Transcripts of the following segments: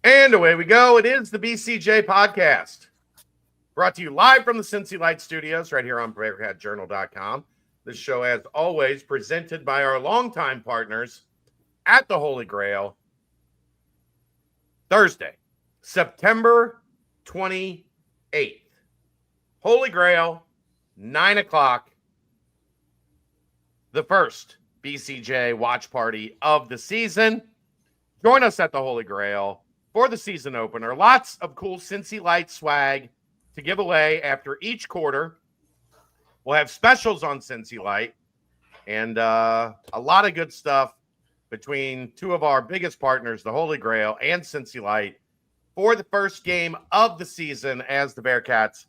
And away we go. It is the BCJ Podcast, brought to you live from the Cincy Light Studios right here on BreakOutJournal.com. This show, as always, presented by our longtime partners at the Holy Grail. Thursday, September 28th. Holy Grail, 9 o'clock. The first BCJ watch party of the season. Join us at the Holy Grail for the season opener. Lots of cool Cincy Light swag to give away after each quarter. We'll have specials on Cincy Light and a lot of good stuff between two of our biggest partners, the Holy Grail and Cincy Light, for the first game of the season as the Bearcats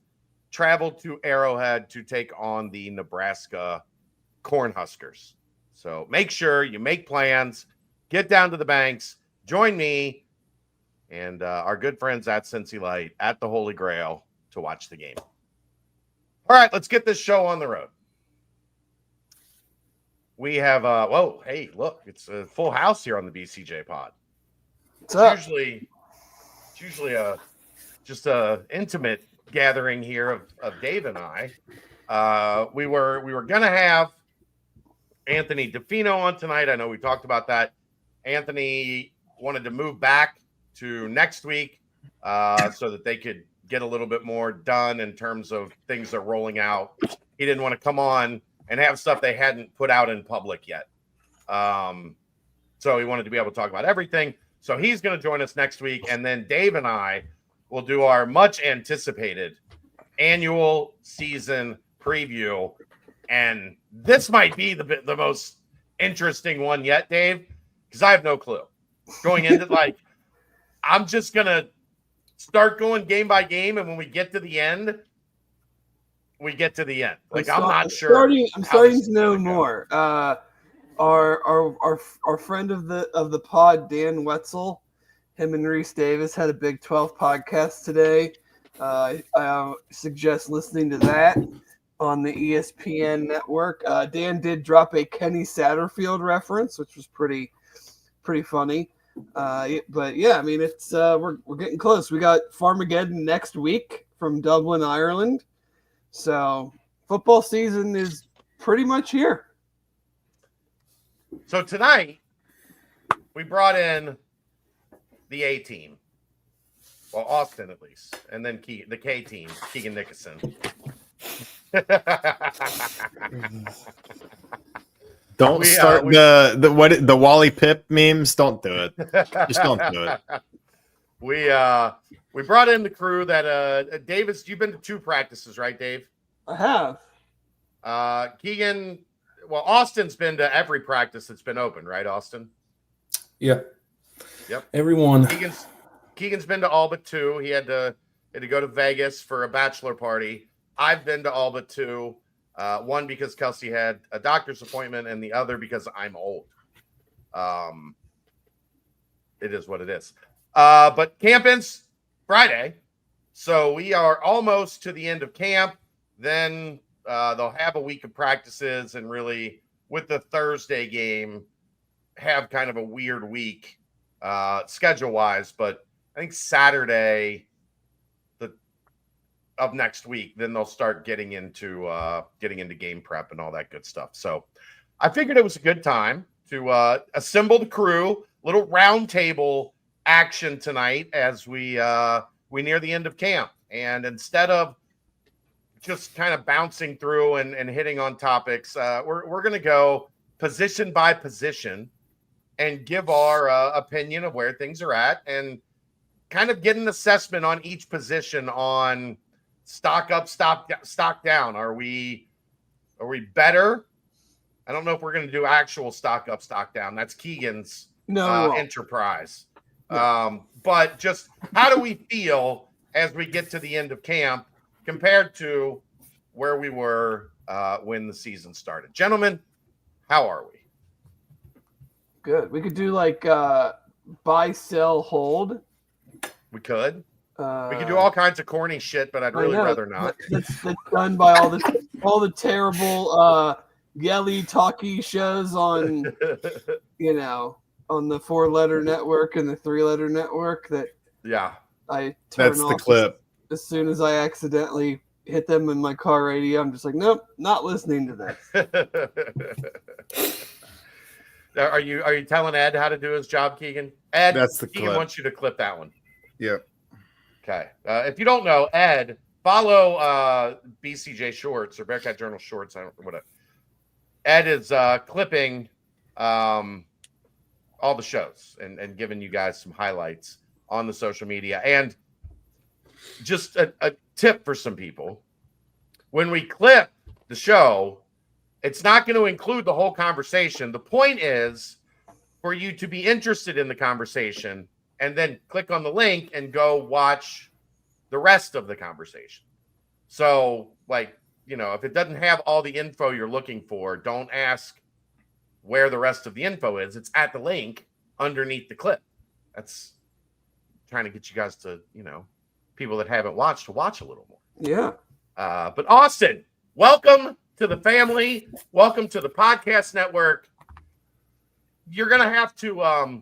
travel to Arrowhead to take on the Nebraska Cornhuskers. So make sure you make plans, get down to the banks, join me and our good friends at Cincy Light at the Holy Grail to watch the game. All right, let's get this show on the road. We have, whoa, hey, look, it's a full house here on the BCJ Pod. It's usually just a intimate gathering here of Dave and I. We were going to have Anthony Fino on tonight. I know we talked about that. Anthony wanted to move back to next week so that they could get a little bit more done in terms of things that are rolling out. He didn't want to come on and have stuff they hadn't put out in public yet. So he wanted to be able to talk about everything. So he's going to join us next week. And then Dave and I will do our much anticipated annual season preview. And this might be the most interesting one yet, Dave, because I have no clue. Going into I'm just going to start going game by game. And when we get to the end, we get to the end. I'm not sure. I'm starting to know more. Our friend of the pod, Dan Wetzel, him and Reese Davis had a Big 12 podcast today. I suggest listening to that on the ESPN network. Dan did drop a Kenny Satterfield reference, which was pretty funny. But yeah, I mean, it's we're getting close. We got Farmageddon next week from Dublin, Ireland. So football season is pretty much here. So tonight we brought in the A team. Well, Austin at least, and then the K team, Keegan Nickoson. Don't start the Wally Pip memes. Don't do it. Just don't do it. We brought in the crew that Davis. You've been to 2 practices, right, Dave? I have. Keegan. Well, Austin's been to every practice that's been open, right, Austin? Yeah. Yep. Everyone. Keegan's been to all but 2. He had to go to Vegas for a bachelor party. I've been to all but 2. One because Kelsey had a doctor's appointment, and the other because I'm old. It is what it is. But camp ends Friday, so we are almost to the end of camp. Then they'll have a week of practices, and really, with the Thursday game, have kind of a weird week schedule-wise. But I think Saturday of next week, then they'll start getting into game prep and all that good stuff. So I figured it was a good time to assemble the crew, little round table action tonight as we near the end of camp. And instead of just kind of bouncing through and hitting on topics, we're going to go position by position and give our opinion of where things are at and kind of get an assessment on each position on stock up, stock down. Are we better? I don't know if we're going to do actual stock up, stock down. That's Keegan's enterprise. Yeah. But just how do we feel as we get to the end of camp compared to where we were when the season started? Gentlemen, how are we? Good. We could do buy, sell, hold. We could. We could do all kinds of corny shit, but I'd really rather not. That's done by all the terrible yelly talky shows on on the 4-letter network and the 3-letter network that Yeah. I turn That's off the clip. as soon as I accidentally hit them in my car radio. I'm just like, nope, not listening to this. Are you telling Ed how to do his job, Keegan? Ed, That's the Keegan clip. wants you to clip that one. Yep. Okay. If you don't know, Ed, follow BCJ Shorts or Bearcat Journal Shorts. I don't know what. Ed is clipping all the shows and giving you guys some highlights on the social media. And just a tip for some people: when we clip the show, it's not going to include the whole conversation. The point is for you to be interested in the conversation and then click on the link and go watch the rest of the conversation. So, like, if it doesn't have all the info you're looking for, don't ask where the rest of the info is. It's at the link underneath the clip. That's trying to get you guys to, people that haven't watched to watch a little more. Yeah. But Austin, welcome to the family. Welcome to the podcast network. You're gonna have to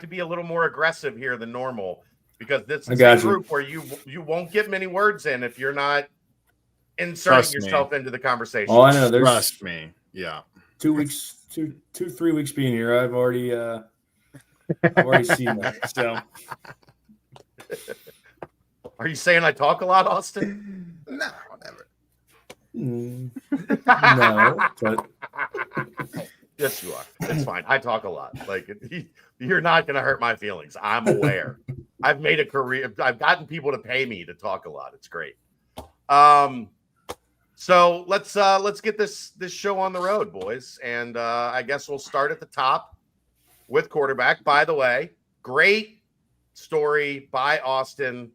be a little more aggressive here than normal, because this is a group where you won't get many words in if you're not inserting yourself into the conversation. Oh, I know. Trust me. Yeah. 3 weeks being here, I've already seen that. So, are you saying I talk a lot, Austin? No, never. No, but yes, you are. It's fine. I talk a lot. Like, you're not going to hurt my feelings. I'm aware. I've made a career. I've gotten people to pay me to talk a lot. It's great. So let's get this show on the road, boys. And I guess we'll start at the top with quarterback. By the way, great story by Austin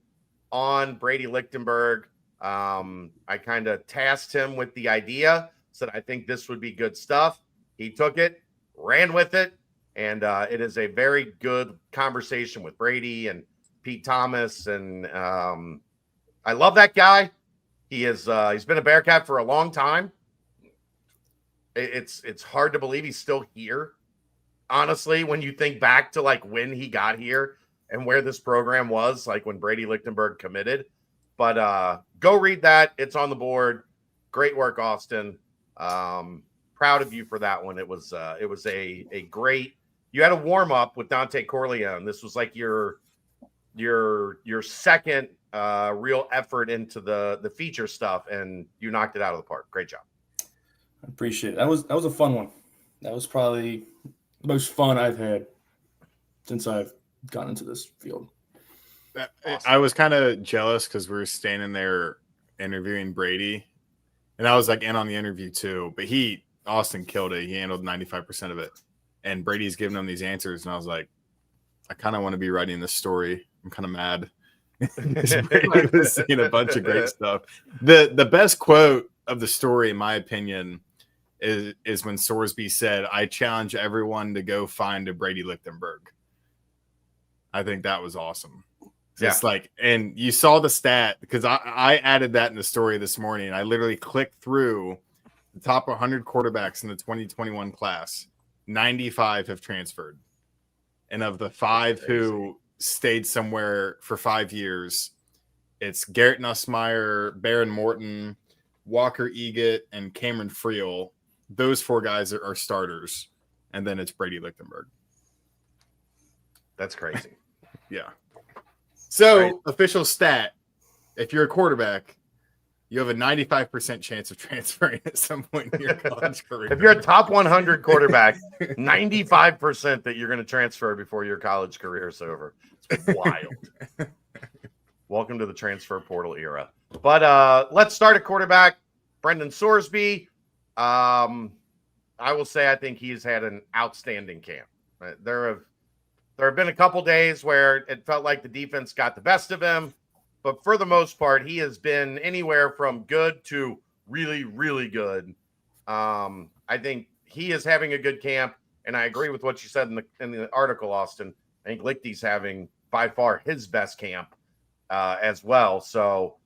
on Brady Lichtenberg. I kind of tasked him with the idea, said I think this would be good stuff. He took it, ran with it, and it is a very good conversation with Brady and Pete Thomas. And I love that guy. He's been a Bearcat for a long time. It's hard to believe he's still here. Honestly, when you think back to like when he got here and where this program was, like when Brady Lichtenberg committed. But go read that. It's on the board. Great work, Austin. Proud of you for that one. It was a great. You had a warm up with Dante Corleone. This was like your second real effort into the feature stuff, and you knocked it out of the park. Great job. I appreciate it. That was a fun one. That was probably the most fun I've had since I've gotten into this field. Awesome. I was kind of jealous because we were standing there interviewing Brady, and I was like in on the interview too. But Austin killed it. He handled 95% of it, and Brady's giving him these answers, and I was like, I kind of want to be writing this story. I'm kind of mad. Brady was saying a bunch of great stuff. The best quote of the story, in my opinion, is when Sorsby said, "I challenge everyone to go find a Brady Lichtenberg." I think that was awesome. Yeah. It's like, and you saw the stat because I added that in the story this morning. I literally clicked through the top 100 quarterbacks in the 2021 class. 95 have transferred, and of the 5 who stayed somewhere for 5 years, it's Garrett Nussmeier, Baron Morton, Walker Eggett, and Cameron Friel. Those 4 guys are starters, and then it's Brady Lichtenberg. That's crazy. Yeah. So, Right. Official stat, if you're a quarterback, you have a 95% chance of transferring at some point in your college career. If you're a top 100 quarterback, 95% that you're going to transfer before your college career is over. It's wild. Welcome to the transfer portal era. But let's start at quarterback. Brendan Sorsby. I will say I think he's had an outstanding camp. There have been a couple days where it felt like the defense got the best of him, but for the most part, he has been anywhere from good to really, really good. I think he is having a good camp, and I agree with what you said in the article, Austin. I think Lichty's having by far his best camp as well. So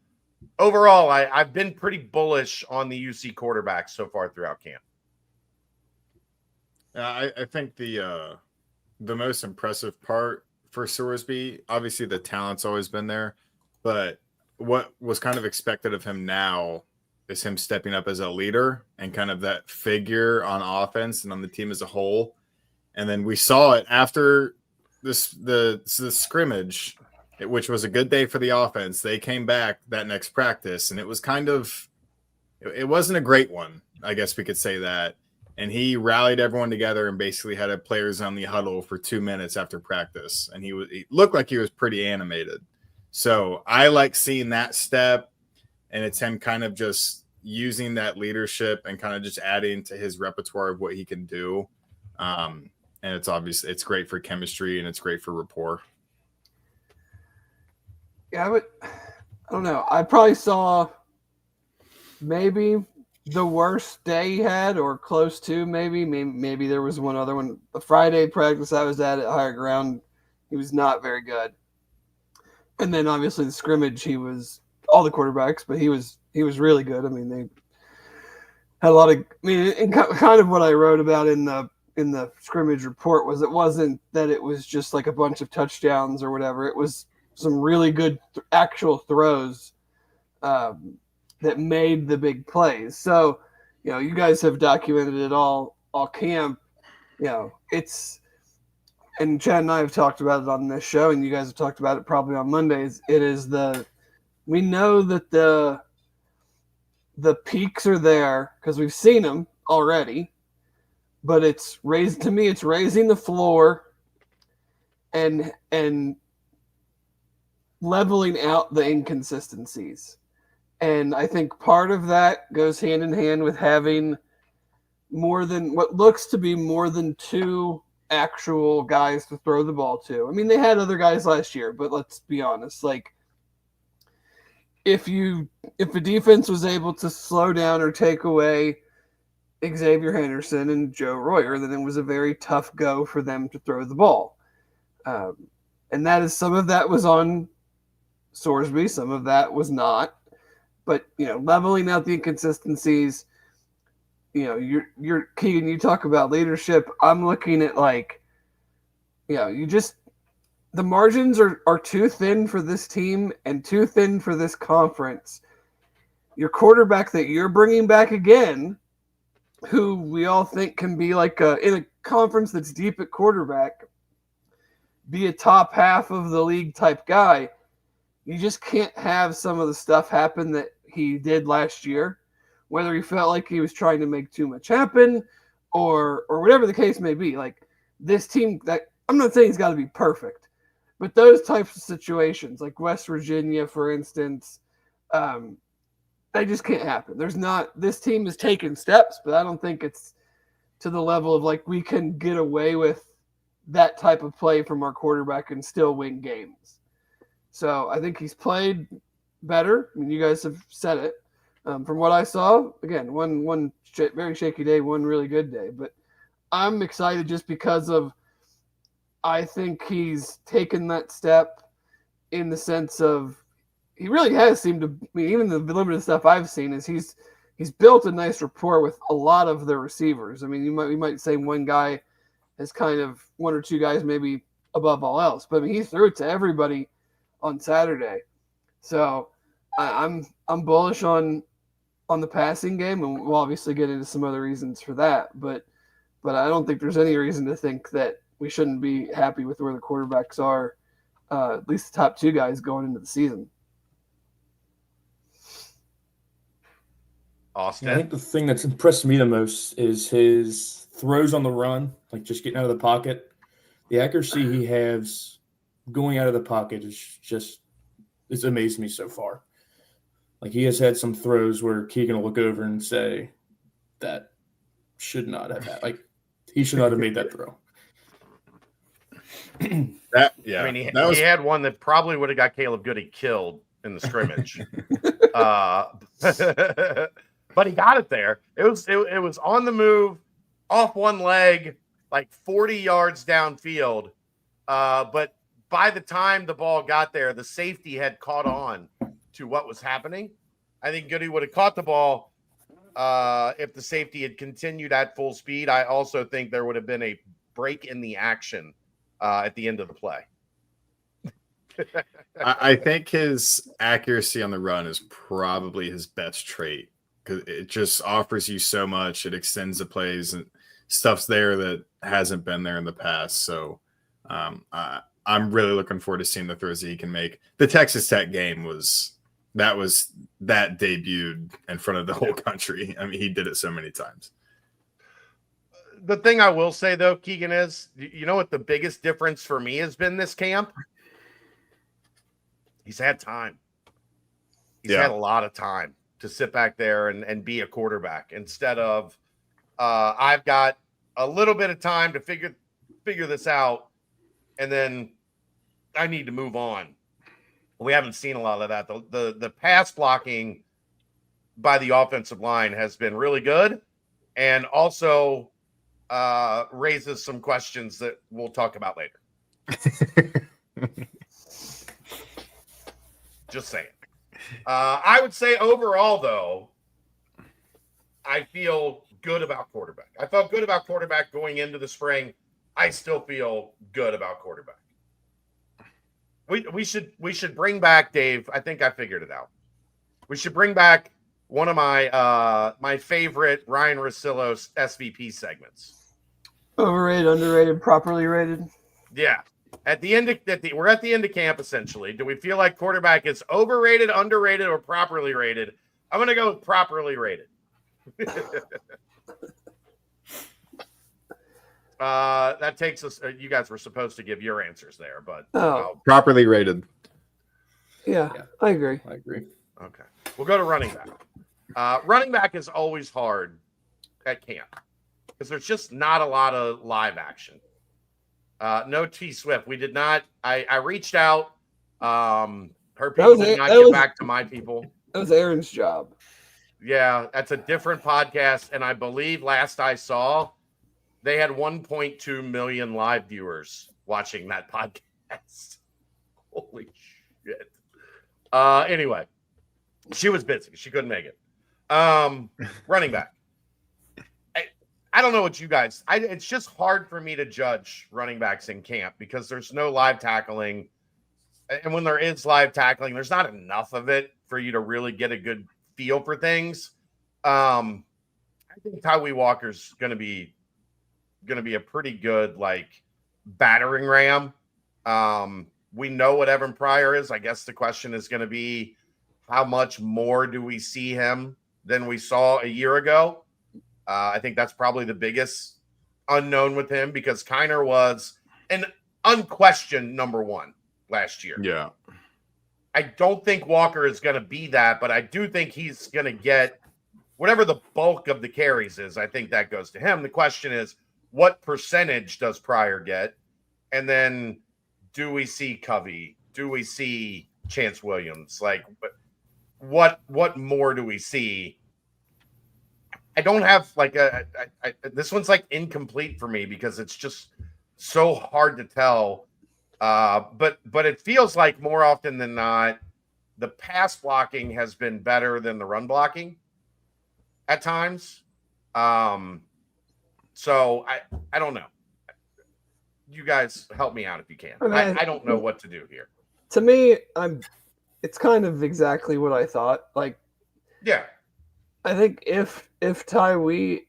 overall, I've been pretty bullish on the UC quarterbacks so far throughout camp. I think the most impressive part for Sorsby. Obviously, the talent's always been there, but what was kind of expected of him now is him stepping up as a leader and kind of that figure on offense and on the team as a whole. And then we saw it after the scrimmage, which was a good day for the offense. They came back that next practice, and it was it wasn't a great one, I guess we could say that. And he rallied everyone together and basically had a players on the huddle for 2 minutes after practice. And he looked like he was pretty animated. So I like seeing that step, and it's him kind of just using that leadership and kind of just adding to his repertoire of what he can do. And it's great for chemistry and it's great for rapport. Yeah, I don't know. I probably saw maybe the worst day he had, or close to. Maybe there was one other one. The Friday practice I was at higher ground, he was not very good. And then obviously the scrimmage, he was all the quarterbacks, but he was really good. I mean, they had a lot of. I mean, and kind of what I wrote about in the scrimmage report was it wasn't that it was just like a bunch of touchdowns or whatever. It was some really good actual throws that made the big plays. So, you guys have documented it all camp. And Chad and I have talked about it on this show, and you guys have talked about it probably on Mondays. We know that the peaks are there because we've seen them already, but it's raising the floor and leveling out the inconsistencies. And I think part of that goes hand in hand with having more than what looks to be more than two actual guys to throw the ball to. I mean, they had other guys last year, but let's be honest. Like, if the defense was able to slow down or take away Xavier Henderson and Joe Royer, then it was a very tough go for them to throw the ball. And some of that was on Sorsby, some of that was not. But, leveling out the inconsistencies, you're Keegan, you talk about leadership. I'm looking at the margins are too thin for this team and too thin for this conference. Your quarterback that you're bringing back again, who we all think can be in a conference that's deep at quarterback, be a top half of the league type guy. You just can't have some of the stuff happen that he did last year, whether he felt like he was trying to make too much happen or whatever the case may be. Like, this team, that I'm not saying he's got to be perfect, but those types of situations, like West Virginia, for instance, they just can't happen. This team is taking steps, but I don't think it's to the level of we can get away with that type of play from our quarterback and still win games. So I think he's played better. I mean, you guys have said it. From what I saw, again, one very shaky day, one really good day. But I'm excited just because I think he's taken that step in the sense of he really has seemed to. I mean, even the limited stuff I've seen is he's built a nice rapport with a lot of the receivers. I mean, we might say one guy is kind of one or two guys maybe above all else, but I mean, he threw it to everybody on Saturday. So I'm bullish on the passing game, and we'll obviously get into some other reasons for that. But I don't think there's any reason to think that we shouldn't be happy with where the quarterbacks are, at least the top two guys going into the season. Austin? I think the thing that's impressed me the most is his throws on the run, like just getting out of the pocket. The accuracy he has going out of the pocket it's amazed me so far. Like, he has had some throws where Keegan will look over and say, that should not have happened. Like, he should not have made that throw. He had one that probably would have got Caleb Goodie killed in the scrimmage. But he got it there. It was on the move, off one leg, like 40 yards downfield. But by the time the ball got there, the safety had caught on to what was happening. I think Goodie would have caught the ball if the safety had continued at full speed. I also think there would have been a break in the action at the end of the play. I think his accuracy on the run is probably his best trait because it just offers you so much. It extends the plays and stuff's there that hasn't been there in the past. So I'm really looking forward to seeing the throws that he can make. The Texas Tech game was that debuted in front of the whole country. I mean, he did it so many times. The thing I will say, though, Keegan, is you know what the biggest difference for me has been this camp? He's had time. He's had a lot of time to sit back there and be a quarterback instead of I've got a little bit of time to figure this out, and then I need to move on. We haven't seen a lot of that. The pass blocking by the offensive line has been really good, and also raises some questions that we'll talk about later. Just saying. I would say overall, though, I feel good about quarterback. I felt good about quarterback going into the spring. I still feel good about quarterback. We should bring back, Dave. I think I figured it out. We should bring back one of my my favorite Ryan Russillo's SVP segments. Overrated, underrated, properly rated. Yeah. We're at the end of camp, essentially. Do we feel like quarterback is overrated, underrated, or properly rated? I'm going to go with properly rated. That takes us. You guys were supposed to give your answers there, but Properly rated. Yeah, I agree. Okay, we'll go to running back. Running back is always hard at camp because there's just not a lot of live action. No T Swift. We did not. I reached out. Her people did not get back to my people. That was Aaron's job. Yeah, that's a different podcast, and I believe last I saw, they had 1.2 million live viewers watching that podcast. Holy shit. Anyway, she was busy. She couldn't make it. Running back. I don't know what you guys. It's just hard for me to judge running backs in camp because there's no live tackling. And when there is live tackling, there's not enough of it for you to really get a good feel for things. I think Tawee Walker's going to be a pretty good battering ram. We know what Evan Pryor is. I guess the question is going to be how much more do we see him than we saw a year ago? I think that's probably the biggest unknown with him because Kiner was an unquestioned number one last year. Yeah. I don't think Walker is going to be that, but I do think he's going to get whatever the bulk of the carries is. I think that goes to him. The question is, what percentage does Pryor get? And then do we see Covey? Do we see Chance Williams? What more do we see? I don't have this one's incomplete for me because it's just so hard to tell. But it feels like more often than not, the pass blocking has been better than the run blocking at times. So I don't know. You guys help me out if you can. I don't know what to do here. To me, it's kind of exactly what I thought. Yeah. I think if Tawee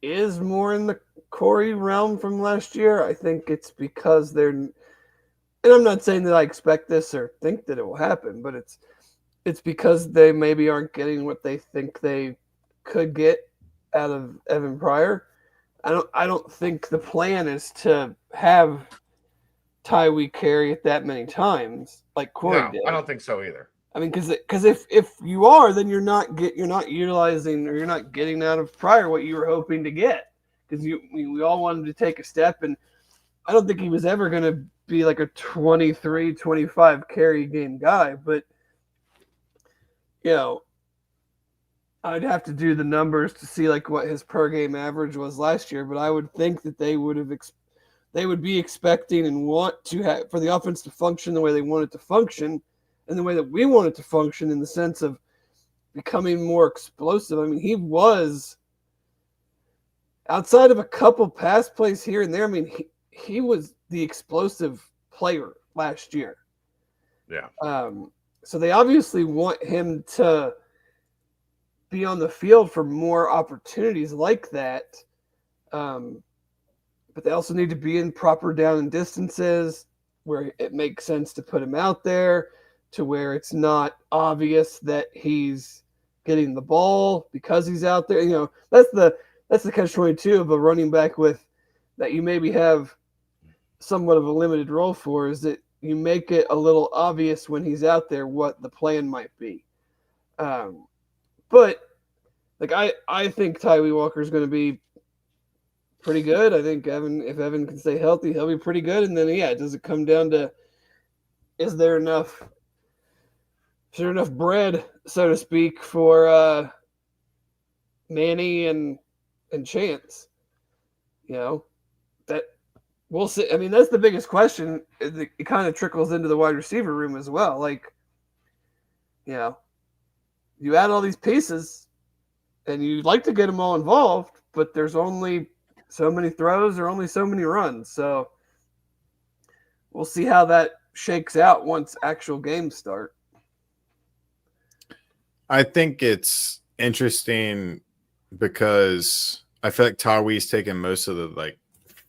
is more in the Corey realm from last year, I think it's because they're, and I'm not saying that I expect this or think that it will happen, but it's because they maybe aren't getting what they think they could get out of Evan Pryor. I don't think the plan is to have Tawee carry it that many times like Corey did. I don't think so either. I mean, because if you are, then you're not utilizing or you're not getting out of Pryor what you were hoping to get. Because we all wanted to take a step, and I don't think he was ever going to be like a 23, 25 carry game guy. But I'd have to do the numbers to see what his per game average was last year. But I would think that they would be expecting and want to have for the offense to function the way they want it to function. And the way that we want it to function in the sense of becoming more explosive. I mean, he was, outside of a couple pass plays here and there, I mean, he was the explosive player last year. Yeah. So they obviously want him to be on the field for more opportunities like that. But they also need to be in proper down and distances where it makes sense to put him out there, to where it's not obvious that he's getting the ball because he's out there. You know, that's the catch-22 of a running back with that you maybe have somewhat of a limited role for, is that you make it a little obvious when he's out there what the plan might be. But like I think Tawee Walker is going to be pretty good. I think if Evan can stay healthy, he'll be pretty good. And then does it come down to is there enough bread, so to speak, for Manny and Chance? You know, that we'll see. I mean, that's the biggest question. It kind of trickles into the wide receiver room as well. Like, you know, you add all these pieces and you'd like to get them all involved, but there's only so many throws or only so many runs. So we'll see how that shakes out once actual games start. I think it's interesting because I feel like Tawee's taken most of the like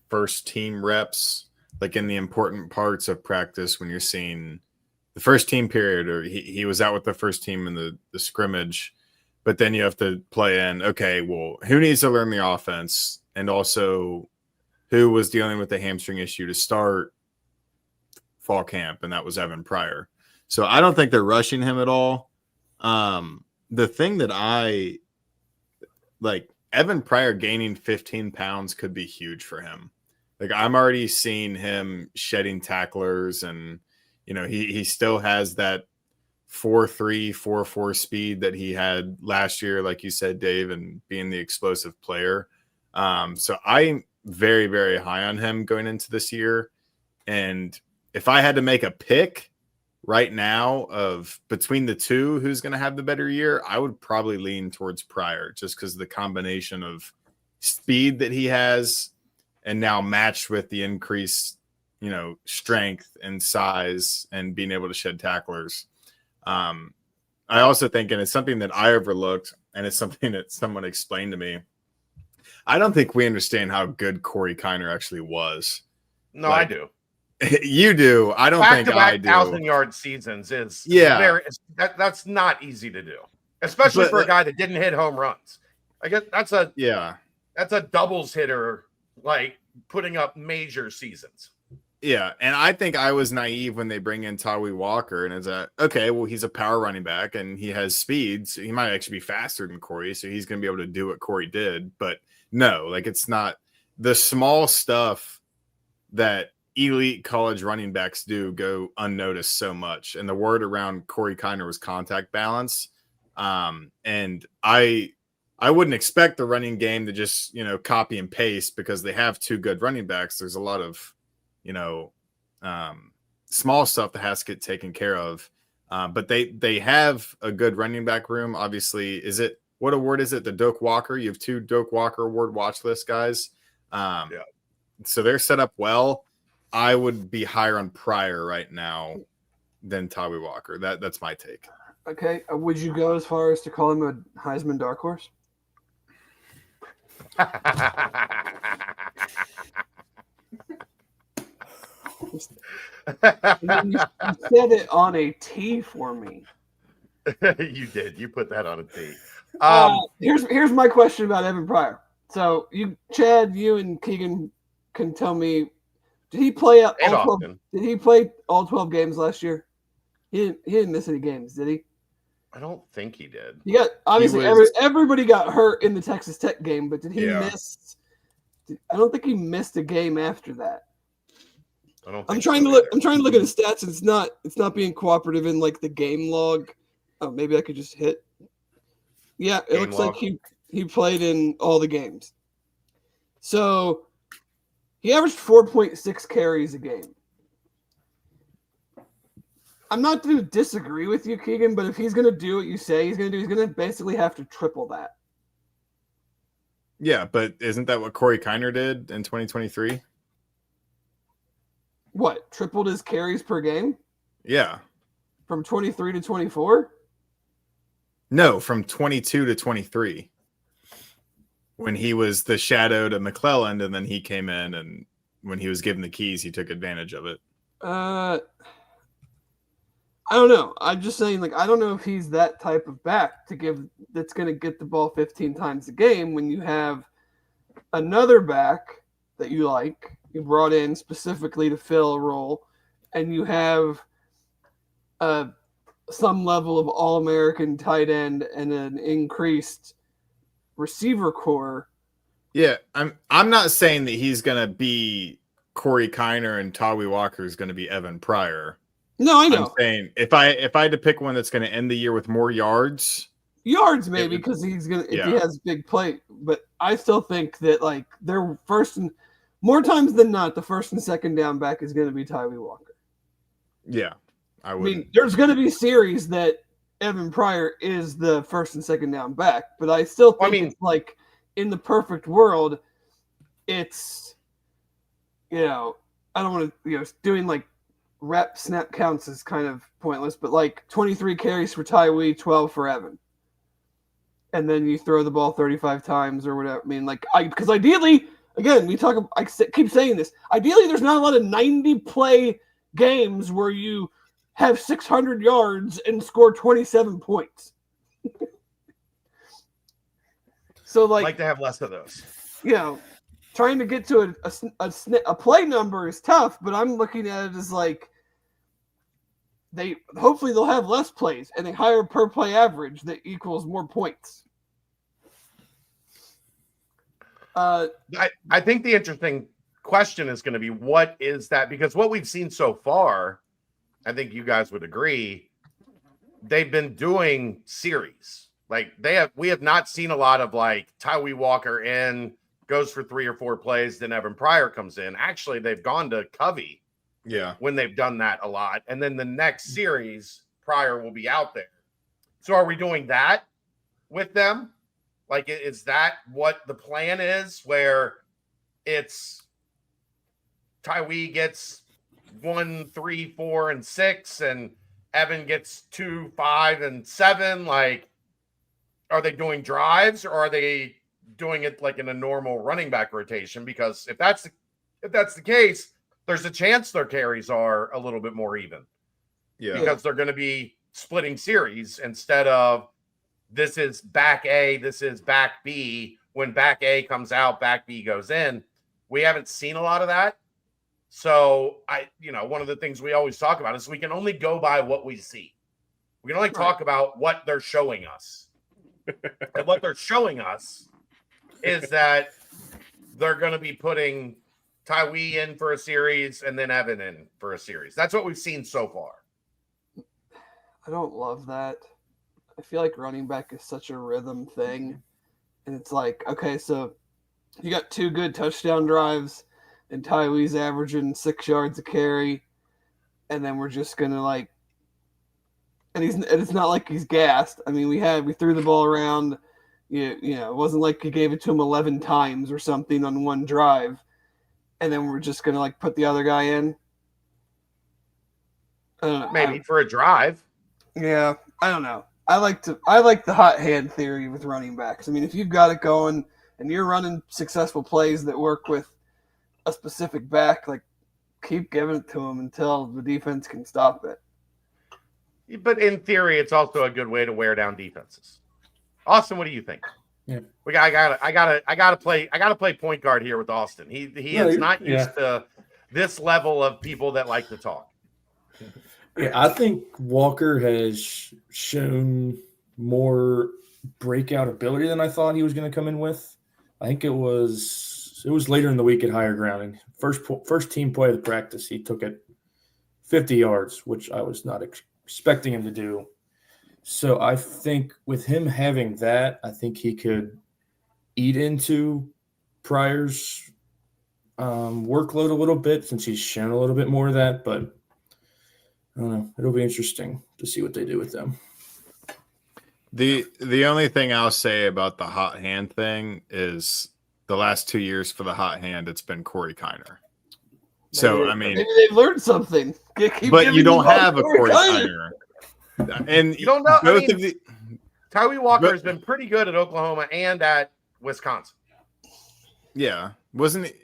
first team reps, like in the important parts of practice when you're seeing the first team period, or he was out with the first team in the scrimmage, but then you have to play in, okay, well, who needs to learn the offense? And also who was dealing with the hamstring issue to start fall camp, and that was Evan Pryor. So I don't think they're rushing him at all. The thing that I like, Evan Pryor gaining 15 pounds could be huge for him. Like, I'm already seeing him shedding tacklers, and you know, he still has that 4.3, 4.4 speed that he had last year, like you said, Dave, and being the explosive player. So I'm very, very high on him going into this year. And if I had to make a pick right now of between the two, who's going to have the better year, I would probably lean towards Pryor, just because the combination of speed that he has and now matched with the increased, you know, strength and size and being able to shed tacklers. I also think, and it's something that I overlooked, and it's something that someone explained to me, I don't think we understand how good Corey Kiner actually was. No, Like, I do. You do. I don't think I do. 1,000-yard seasons is that's not easy to do, especially for a guy that didn't hit home runs. I guess that's a doubles hitter, like putting up major seasons. Yeah, and I think I was naive when they bring in Tawee Walker, and it's okay, well, he's a power running back and he has speed, so he might actually be faster than Corey, so he's going to be able to do what Corey did. But no, like, it's not the small stuff that elite college running backs do go unnoticed so much. And the word around Corey Kiner was contact balance. And I wouldn't expect the running game to just, you know, copy and paste because they have two good running backs. There's a lot of, you know, small stuff that has to get taken care of. But they have a good running back room. Obviously, what award is it? The Doak Walker. You have two Doak Walker award watch list guys. So they're set up well. I would be higher on Pryor right now than Tawee Walker. That's my take. Okay. Would you go as far as to call him a Heisman dark horse? You said it on a T for me. You did. You put that on a T. Here's my question about Evan Pryor. So Chad, you and Keegan can tell me, did he play all 12, did he play all 12 games last year? He didn't miss any games, did he? I don't think he did. He got everybody got hurt in the Texas Tech game, but did he miss? I don't think he missed a game after that. I'm trying to look at his stats, and it's not being cooperative in like the game log. Oh, maybe I could just hit. Yeah, it looks like he played in all the games. So he averaged 4.6 carries a game. I'm not going to disagree with you, Keegan, but if he's going to do what you say he's going to do, he's going to basically have to triple that. Yeah, but isn't that what Corey Kiner did in 2023? What? Tripled his carries per game? Yeah. From 23 to 24? No, from 22 to 23. When he was the shadow to McClelland, and then he came in, and when he was given the keys, he took advantage of it. I don't know. I'm just saying, like, I don't know if he's that type of back that's going to get the ball 15 times a game when you have another back that you brought in specifically to fill a role, and you have some level of All-American tight end and an increased receiver core. Yeah, I'm not saying that he's going to be Corey Kiner and Tawee Walker is going to be Evan Pryor. No, I know. I'm saying if I had to pick one that's going to end the year with more yards maybe because he's gonna if he has big play, but I still think that like they're more times than not the first and second down back is going to be Tawee Walker. Yeah, I mean, there's going to be series that Evan Pryor is the first and second down back, but I still think it's like in the perfect world, it's I don't want to doing like rep snap counts is kind of pointless, but like 23 carries for Tawee, 12 for Evan. And then you throw the ball 35 times or whatever. I mean, like, because ideally, again, I keep saying this. Ideally, there's not a lot of 90 play games where you have 600 yards and score 27 points. So, like to have less of those. Trying to get to a play number is tough, but I'm looking at it as like hopefully they'll have less plays and a higher per play average that equals more points. I think the interesting question is going to be what is that? Because what we've seen so far, I think you guys would agree, they've been doing series. Like we have not seen a lot of like Tawee Walker goes for 3 or 4 plays, then Evan Pryor comes in. Actually, they've gone to Covey. Yeah. When they've done that a lot. And then the next series, Pryor will be out there. So are we doing that with them? Like, is that what the plan is, where it's Tawee gets 1, 3, 4, and 6, and Evan gets 2, 5, and 7? Like, are they doing drives, or are they doing it like in a normal running back rotation? Because if that's the case, there's a chance their carries are a little bit more even. Yeah. Because they're going to be splitting series instead of this is back A, this is back B. When back A comes out, back B goes in. We haven't seen a lot of that. So one of the things we always talk about is we can only go by what we see. We can only talk about what they're showing us. And what they're showing us is that they're going to be putting Tawee in for a series and then Evan in for a series. That's what we've seen so far. I don't love that. I feel like running back is such a rhythm thing. And it's like, okay, so you got 2 good touchdown drives and Tawee's averaging 6 yards a carry. And then we're just going to like, and it's not like he's gassed. I mean, we threw the ball around. It wasn't like he gave it to him 11 times or something on one drive. And then we're just going to like put the other guy in. I don't know. Maybe for a drive. Yeah, I don't know. I like the hot hand theory with running backs. I mean, if you've got it going and you're running successful plays that work with a specific back, like keep giving it to them until the defense can stop it. But in theory, it's also a good way to wear down defenses. Austin, what do you think? Yeah. I gotta play point guard here with Austin. He is not used to this level of people that like to talk. Yeah, I think Walker has shown more breakout ability than I thought he was going to come in with. I think it was later in the week at Higher Ground. And first team play of the practice, he took it 50 yards, which I was not expecting him to do. So I think with him having that, I think he could eat into Pryor's workload a little bit since he's shown a little bit more of that. But I don't know. It'll be interesting to see what they do with them. The only thing I'll say about the hot hand thing is the last 2 years for the hot hand, it's been Corey Kiner. So, I mean, maybe they've learned something. But you don't have a Corey Kiner. And You don't know. I both mean, of the, Tawee Walker has been pretty good at Oklahoma and at Wisconsin. yeah, wasn't it?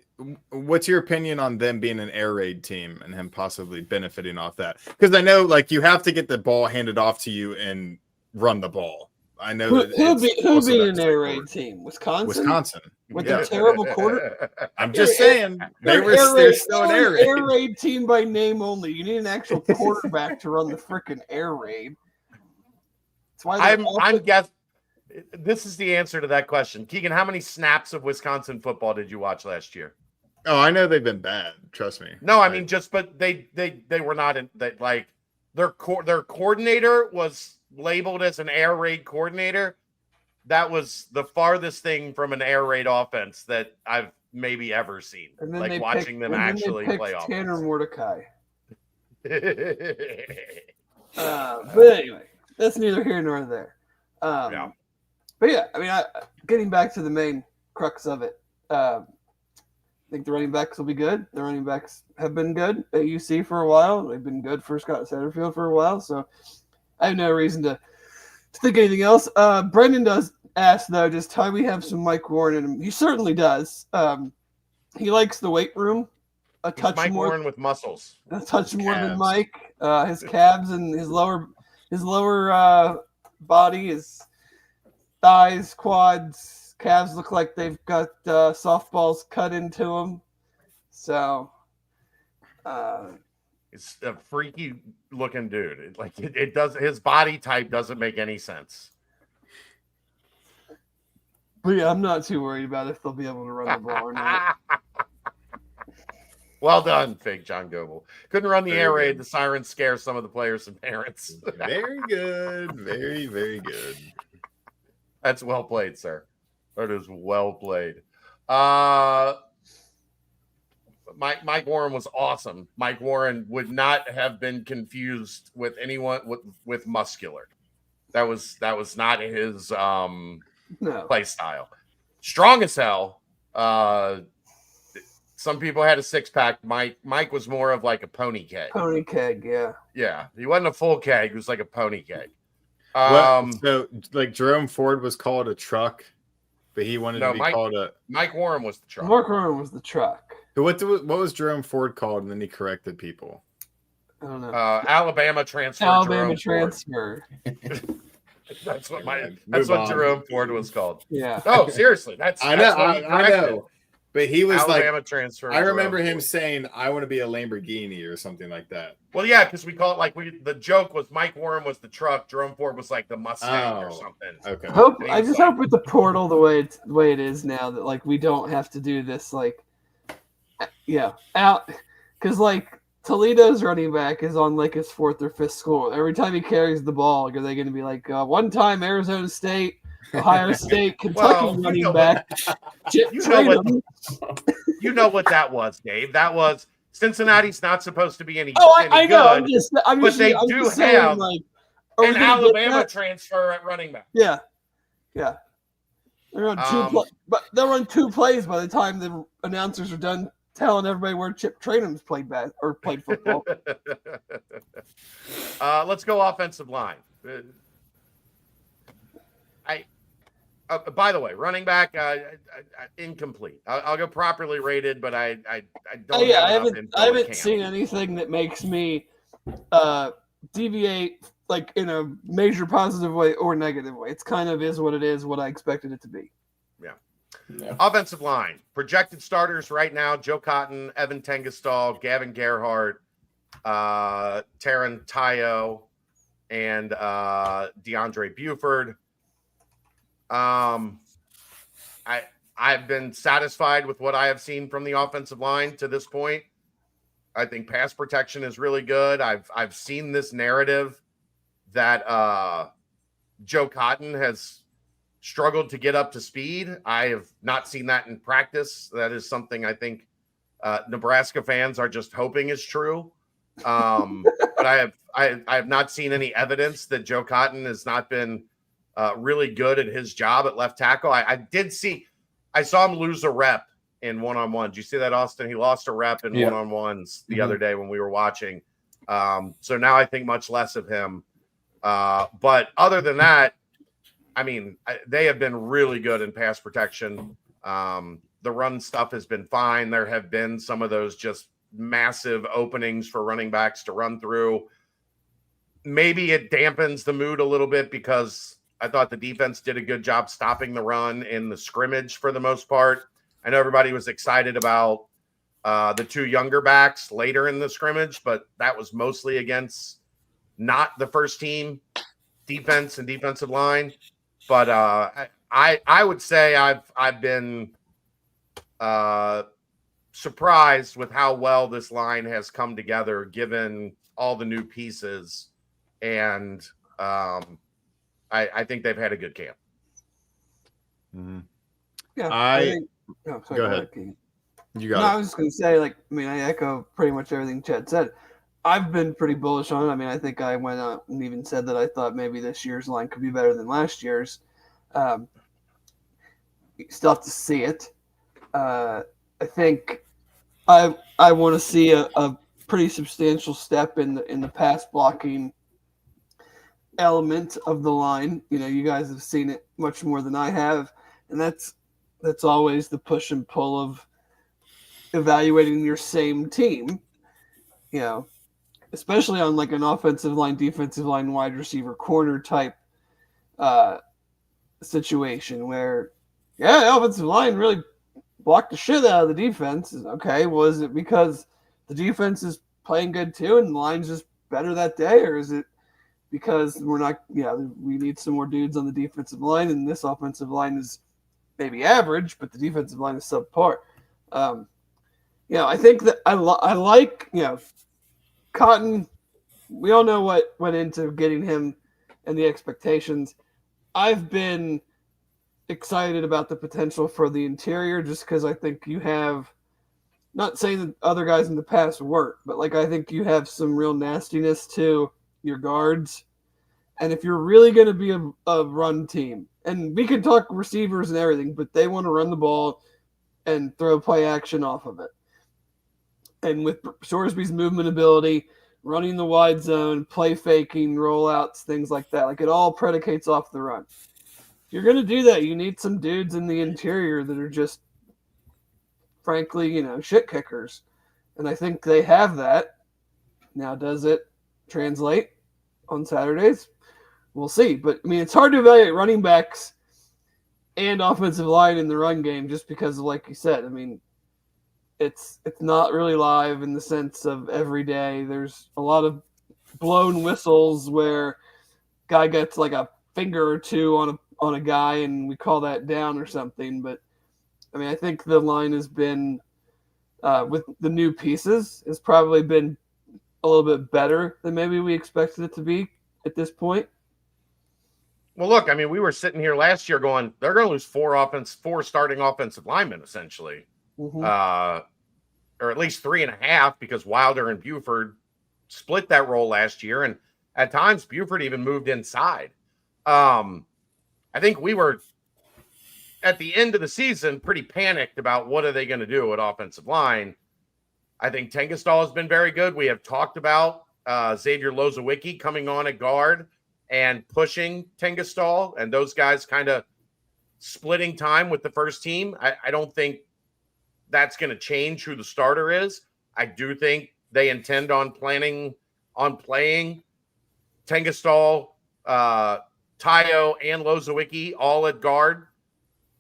What's your opinion on them being an air raid team and him possibly benefiting off that? Because I know, like, you have to get the ball handed off to you and run the ball. I know Who that be an air raid team? Wisconsin? With yeah. a terrible quarter. I'm just saying they're still an air raid. Air raid team by name only. You need an actual quarterback to run the freaking air raid. That's why I'm guessing. This is the answer to that question. Keegan, how many snaps of Wisconsin football did you watch last year? Oh, I know they've been bad. Trust me. No, I mean but they were not in that. Like their coordinator was labeled as an air raid coordinator. That was the farthest thing from an air raid offense that I've maybe ever seen. Like watching them actually play offense. Tanner Mordecai. But anyway, that's neither here nor there. Yeah. But yeah, I mean, getting back to the main crux of it, I think the running backs will be good. The running backs have been good at UC for a while. They've been good for Scott Satterfield for a while. So I have no reason to think anything else. Brendan does ask, though, does Tawee have some Mike Warren in him? He certainly does. He likes the weight room a touch Mike more. Warren with muscles. A touch more Calves. than Mike. His calves and his lower body, his thighs, quads, calves look like they've got softballs cut into them. So, it's a freaky looking dude. It does. His body type doesn't make any sense. But yeah, I'm not too worried about if they'll be able to run the ball or not. Well done, fake John Goble. Couldn't run the Very air good. raid. The sirens scare some of the players and parents. Very good. Very, very good. That's well played, sir. That is well played. Mike Warren was awesome. Mike Warren would not have been confused with anyone with muscular. That was not his play style. Strong as hell. Some people had a six pack. Mike was more of like a pony keg. Pony keg, yeah. Yeah, he wasn't a full keg. He was like a pony keg. So, like, Jerome Ford was called a truck, but he wanted to be called a. Mike Warren was the truck. Mark Warren was the truck. What was Jerome Ford called? And then he corrected people. I don't know. Alabama transfer. Alabama Jerome transfer. Ford. That's what Jerome Ford was called. Yeah. Oh, seriously, I know. But he was Alabama like, transfer. I remember him saying, "I want to be a Lamborghini" or something like that. Well, yeah, because we call it like the joke was Mike Warren was the truck, Jerome Ford was like the Mustang or something. Okay. I just hope with the portal the way it is now that like we don't have to do this like, out because like Toledo's running back is on like his fourth or fifth school. Every time he carries the ball, are they going to be like one time Arizona State, Ohio State, Kentucky running back? You know what that was, Dave. That was Cincinnati's not supposed to be any. I know. Good, but they do have like, an Alabama transfer at running back. Yeah. They run but they'll run two plays by the time the announcers are done telling everybody where Chip Trainum's played football. Let's go offensive line. By the way, running back incomplete. I'll go properly rated, but I don't. I haven't seen anything that makes me deviate like in a major positive way or negative way. It's kind of is what it is, what I expected it to be. Yeah. Offensive line projected starters right now: Joe Cotton, Evan Tengestal, Gavin Gerhardt, Taron Tayo, and DeAndre Buford. I've been satisfied with what I have seen from the offensive line to this point. I think pass protection is really good. I've seen this narrative that Joe Cotton has struggled to get up to speed. I have not seen that in practice. That is something I think Nebraska fans are just hoping is true. But I have not seen any evidence that Joe Cotton has not been really good at his job at left tackle. I saw him lose a rep in one-on-one. Did you see that, Austin? He lost a rep in one-on-ones the other day when we were watching. So now I think much less of him. But other than that, I mean, they have been really good in pass protection. The run stuff has been fine. There have been some of those just massive openings for running backs to run through. Maybe it dampens the mood a little bit because I thought the defense did a good job stopping the run in the scrimmage for the most part. I know everybody was excited about the two younger backs later in the scrimmage, but that was mostly against not the first team defense and defensive line. But I would say I've been surprised with how well this line has come together, given all the new pieces, and I think they've had a good camp. Mm-hmm. Yeah, Go ahead. You got it. I was just going to say, I echo pretty much everything Chad said. I've been pretty bullish on it. I mean, I think I went out and even said that I thought maybe this year's line could be better than last year's. Still have to see it. I think I want to see a pretty substantial step in the pass blocking element of the line. You guys have seen it much more than I have, and that's always the push and pull of evaluating your same team. Especially on an offensive line, defensive line, wide receiver, corner type situation where, the offensive line really blocked the shit out of the defense. Okay, was it because the defense is playing good too and the line's just better that day, or is it because we're not? We need some more dudes on the defensive line, and this offensive line is maybe average, but the defensive line is subpar. I think that I like Cotton. We all know what went into getting him and the expectations. I've been excited about the potential for the interior just because I think you have, not saying that other guys in the past weren't, but I think you have some real nastiness to your guards. And if you're really going to be a run team, and we can talk receivers and everything, but they want to run the ball and throw play action off of it. And with Sorsby's movement ability, running the wide zone, play faking, rollouts, things like that, it all predicates off the run. If you're going to do that, you need some dudes in the interior that are just, frankly, shit kickers. And I think they have that. Now, does it translate on Saturdays? We'll see. But, it's hard to evaluate running backs and offensive line in the run game just because, like you said, it's not really live in the sense of every day. There's a lot of blown whistles where guy gets a finger or two on a guy and we call that down or something. But I think the line has been with the new pieces has probably been a little bit better than maybe we expected it to be at this point. Well, look, we were sitting here last year going, they're going to lose four starting offensive linemen essentially. Mm-hmm. Or at least 3.5, because Wilder and Buford split that role last year. And at times Buford even moved inside. I think we were at the end of the season pretty panicked about what are they going to do at offensive line. I think Tengestal has been very good. We have talked about Xavier Lozowicki coming on at guard and pushing Tengestal, and those guys kind of splitting time with the first team. I don't think that's going to change who the starter is. I do think they intend on playing Tengestal, Tayo, and Lozowicki all at guard,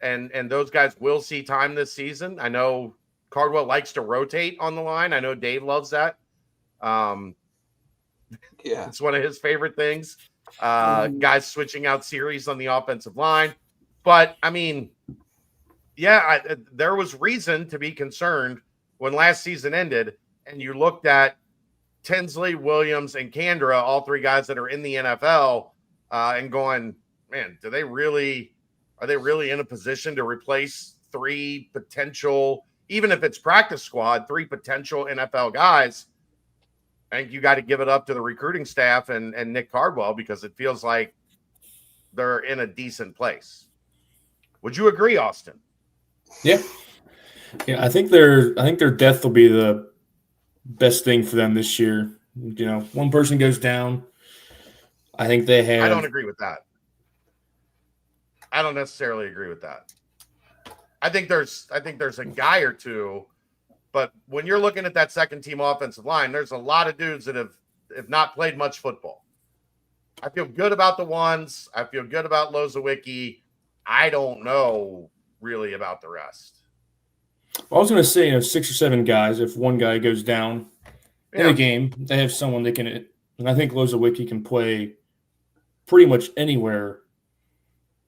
and those guys will see time this season. I know Cardwell likes to rotate on the line. I know Dave loves that. It's one of his favorite things. Guys switching out series on the offensive line. But, there was reason to be concerned when last season ended and you looked at Tinsley, Williams, and Kandra, all three guys that are in the NFL, and going, man, are they really in a position to replace three potential, even if it's practice squad, three potential NFL guys? I think you got to give it up to the recruiting staff and Nick Cardwell, because it feels like they're in a decent place. Would you agree, Austin? Yeah. I think their depth will be the best thing for them this year. One person goes down, I think they have. I don't agree with that. I don't necessarily agree with that. I think there's a guy or two, but when you're looking at that second team offensive line, there's a lot of dudes that have not played much football. I feel good about the ones. I feel good about Lozowicki. I don't know really about the rest. Well, I was going to say, 6 or 7 guys. If one guy goes down in a game, they have someone they can. And I think Lozowicki can play pretty much anywhere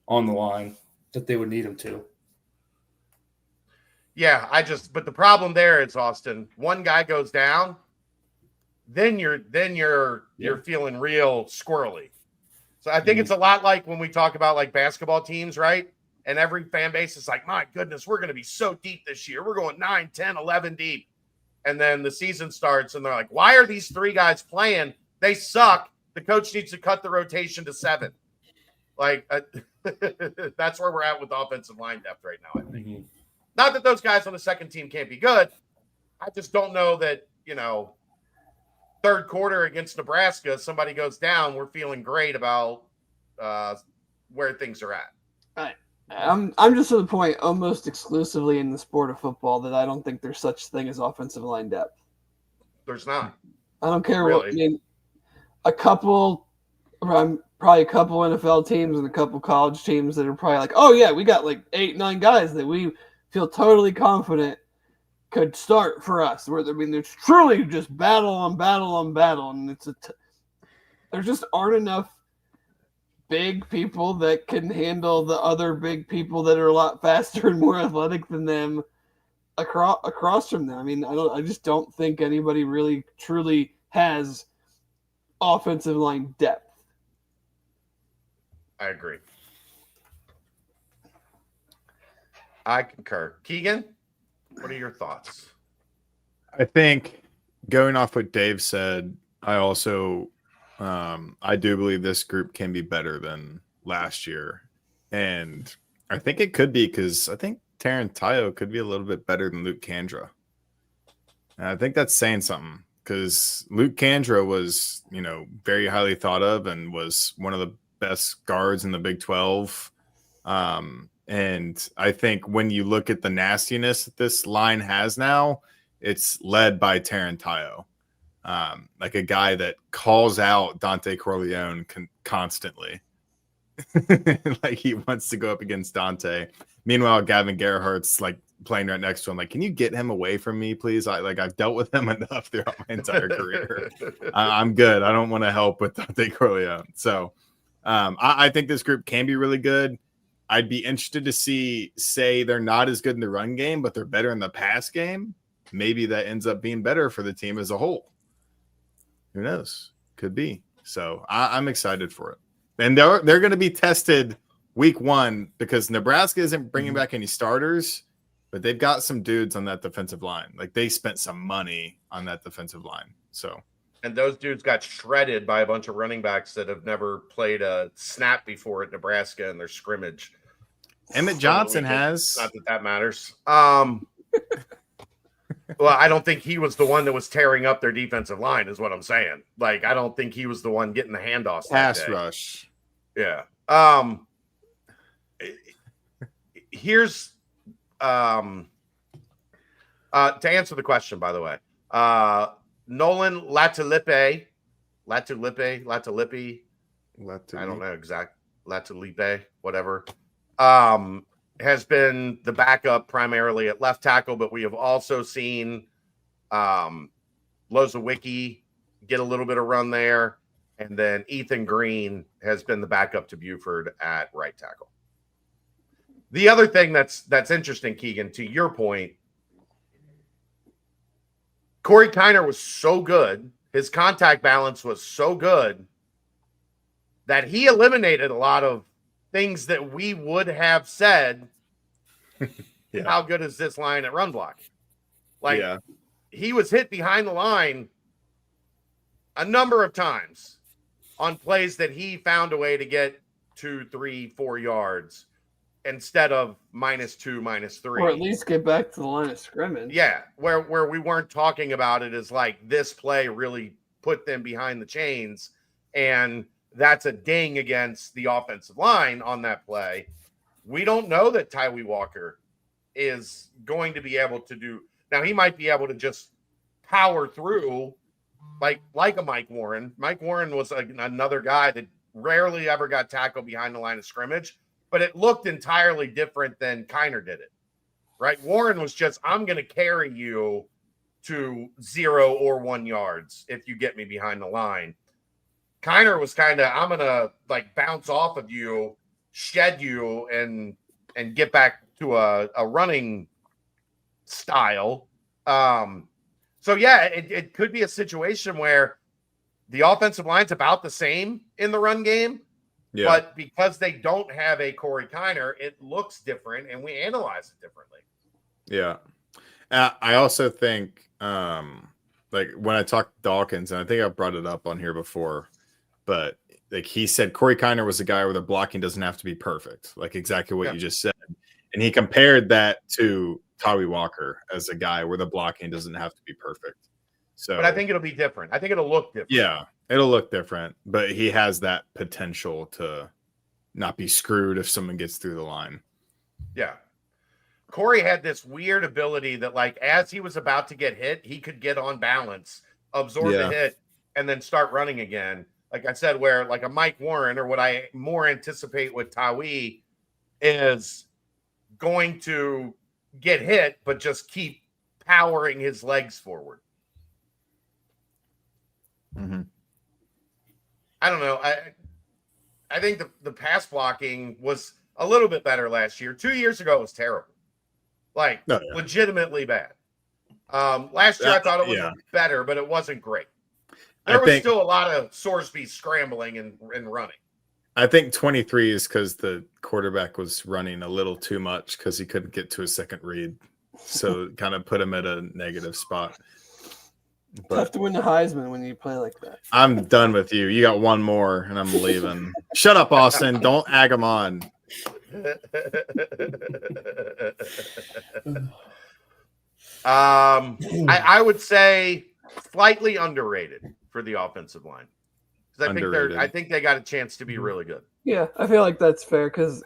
on the line that they would need him to. Yeah, but the problem there is, Austin, one guy goes down, then you're feeling real squirrely. So I think it's a lot like when we talk about like basketball teams, right? And every fan base is like, my goodness, we're going to be so deep this year. We're going 9, 10, 11 deep. And then the season starts and they're like, why are these 3 guys playing? They suck. The coach needs to cut the rotation to 7. Like, that's where we're at with offensive line depth right now, I think. Mm-hmm. Not that those guys on the second team can't be good. I just don't know that, third quarter against Nebraska, somebody goes down, we're feeling great about where things are at. I'm just to the point almost exclusively in the sport of football that I don't think there's such thing as offensive line depth. There's not. I don't care really. Probably a couple NFL teams and a couple college teams that are probably like, oh yeah, we got like 8, 9 guys that we feel totally confident could start for us. There's truly just battle on battle on battle, and there just aren't enough big people that can handle the other big people that are a lot faster and more athletic than them across from them. I just don't think anybody really truly has offensive line depth. I agree. I concur. Keegan, what are your thoughts? I think going off what Dave said, I also I do believe this group can be better than last year. And I think it could be because I think Tarantayo could be a little bit better than Luke Kandra. And I think that's saying something because Luke Kandra was, very highly thought of and was one of the best guards in the Big 12. And I think when you look at the nastiness that this line has now, it's led by Tarantayo, like a guy that calls out Dante Corleone constantly. Like he wants to go up against Dante. Meanwhile, Gavin Gerhardt's like playing right next to him. Like, can you get him away from me, please? I've dealt with him enough throughout my entire career. I'm good. I don't want to help with Dante Corleone. So I think this group can be really good. I'd be interested to say they're not as good in the run game, but they're better in the pass game. Maybe that ends up being better for the team as a whole. Who knows? Could be. So I'm excited for it. And they're going to be tested week 1 because Nebraska isn't bringing back any starters, but they've got some dudes on that defensive line. Like they spent some money on that defensive line. So. And those dudes got shredded by a bunch of running backs that have never played a snap before at Nebraska in their scrimmage. Emmett Johnson has. Not that matters. Well, I don't think he was the one that was tearing up their defensive line, is what I'm saying. Like, I don't think he was the one getting the handoffs. Pass rush. Yeah. Here's to answer the question, by the way. Nolan Latalippe. I don't know exact Latalippe, whatever. Has been the backup primarily at left tackle, but we have also seen Lozowicki get a little bit of run there. And then Ethan Green has been the backup to Buford at right tackle. The other thing that's interesting, Keegan, to your point, Corey Kiner was so good. His contact balance was so good that he eliminated a lot of things that we would have said, yeah. How good is this line at run block? Like, yeah. He was hit behind the line a number of times on plays that he found a way to get 2, 3, 4 yards instead of -2, -3. Or at least get back to the line of scrimmage. Yeah, where we weren't talking about it as like this play really put them behind the chains. And that's a ding against the offensive line on that play. We don't know that Tawee Walker is going to be able to do. Now, he might be able to just power through like a Mike Warren. Mike Warren was another guy that rarely ever got tackled behind the line of scrimmage, but it looked entirely different than Kiner did it, right? Warren was just, I'm going to carry you to 0 or 1 yards if you get me behind the line. Kiner was kind of, I'm going to like bounce off of you, shed you, and get back to a running style. So yeah, it could be a situation where the offensive line's about the same in the run game, but because they don't have a Corey Kiner, it looks different, and we analyze it differently. Yeah. I also think, like when I talked to Dawkins, and I think I brought it up on here before, but like he said, Corey Kiner was a guy where the blocking doesn't have to be perfect, like exactly what you just said. And he compared that to Tawee Walker as a guy where the blocking doesn't have to be perfect. So, but I think it'll be different. I think it'll look different. Yeah, it'll look different, but he has that potential to not be screwed if someone gets through the line. Yeah. Corey had this weird ability that, like, as he was about to get hit, he could get on balance, absorb the hit, and then start running again. Like I said, where like a Mike Warren, or what I more anticipate with Tawee, is going to get hit, but just keep powering his legs forward. Mm-hmm. I don't know. I think the pass blocking was a little bit better last year. 2 years ago, it was terrible. Like, legitimately bad. Last year, I thought it was better, but it wasn't great. There was still a lot of Sorsby scrambling and running. I think 23 is because the quarterback was running a little too much because he couldn't get to a second read. So it kind of put him at a negative spot. But tough to win the Heisman when you play like that. I'm done with you. You got one more, and I'm leaving. Shut up, Austin. Don't ag him on. I would say slightly underrated for the offensive line, because I think they got a chance to be really good. Yeah, I feel like that's fair because,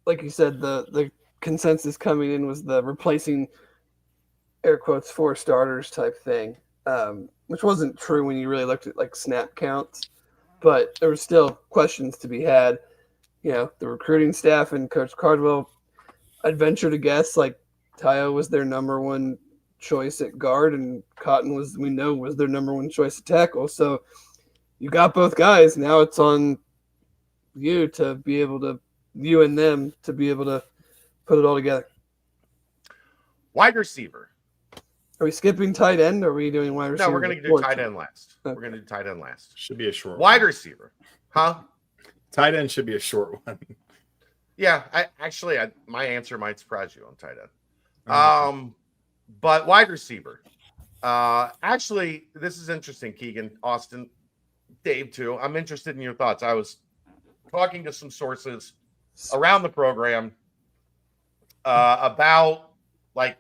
like you said, the consensus coming in was the replacing air quotes 4 starters type thing, which wasn't true when you really looked at like snap counts, but there were still questions to be had. You know, the recruiting staff and Coach Cardwell, I'd venture to guess like Tayo was their number one choice at guard, and Cotton was their number one choice at tackle. So you got both guys. Now it's on you to be able to, you and them, to be able to put it all together. Wide receiver. Are we skipping tight end, or are we doing wide receiver? No, we're going to do tight end last. Okay. We're going to do tight end last. Should be a short wide receiver. Huh? Tight end should be a short one. Yeah, my answer might surprise you on tight end. But wide receiver. Actually, this is interesting, Keegan, Austin, Dave, too. I'm interested in your thoughts. I was talking to some sources around the program about like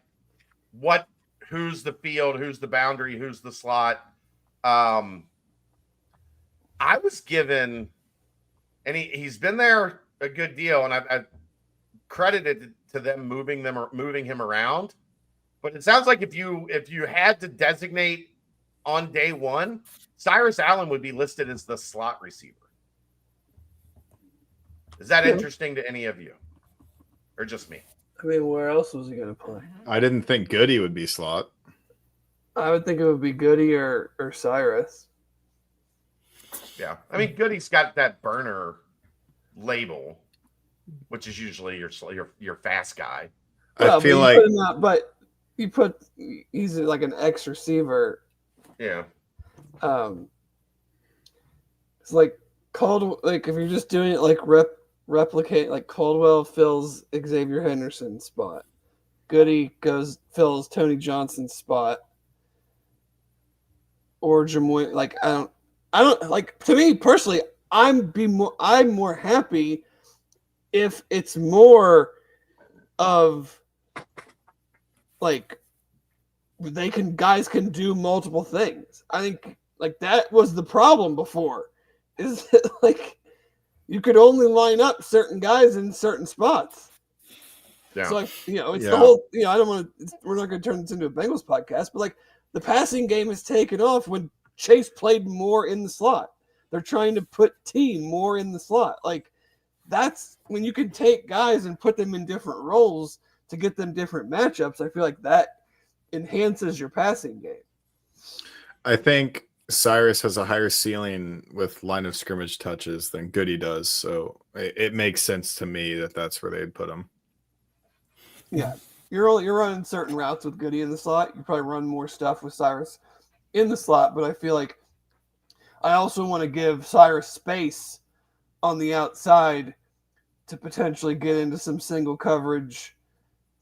who's the field, who's the boundary, who's the slot. I was given, and he's been there a good deal, and I've credited to them moving him around. But it sounds like if you had to designate on day one, Cyrus Allen would be listed as the slot receiver. Is that interesting to any of you, or just me? I mean, where else was he going to play? I didn't think Goodie would be slot. I would think it would be Goodie or Cyrus. Yeah, I mean, Goodie's got that burner label, which is usually your fast guy. I feel like, he's like an X receiver. Yeah. It's like if you're just doing it like replicate, like Caldwell fills Xavier Henderson's spot. Goodie fills Tony Johnson's spot. Or Jamoy, like I don't like, to me personally, I'm more happy if it's more of like guys can do multiple things. I think like that was the problem before, is that, like, you could only line up certain guys in certain spots. Yeah. So, like, it's Yeah. the whole, I don't want to, we're not going to turn this into a Bengals podcast, but like the passing game has taken off when Chase played more in the slot. They're trying to put T more in the slot. Like, that's when you can take guys and put them in different roles to get them different matchups. I feel like that enhances your passing game. I think Cyrus has a higher ceiling with line of scrimmage touches than Goodie does, so it makes sense to me that that's where they'd put him. Yeah, you're running certain routes with Goodie in the slot. You probably run more stuff with Cyrus in the slot, but I feel like I also want to give Cyrus space on the outside to potentially get into some single coverage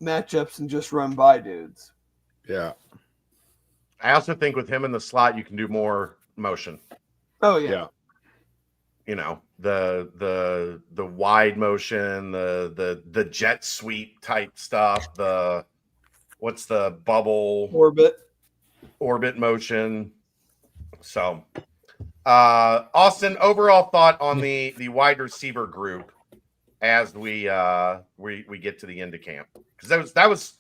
matchups and just run by dudes. Yeah. I also think with him in the slot, you can do more motion. Oh yeah. The wide motion, the jet sweep type stuff. What's the bubble orbit motion. So, Austin, overall thought on the wide receiver group as we get to the end of camp, because that was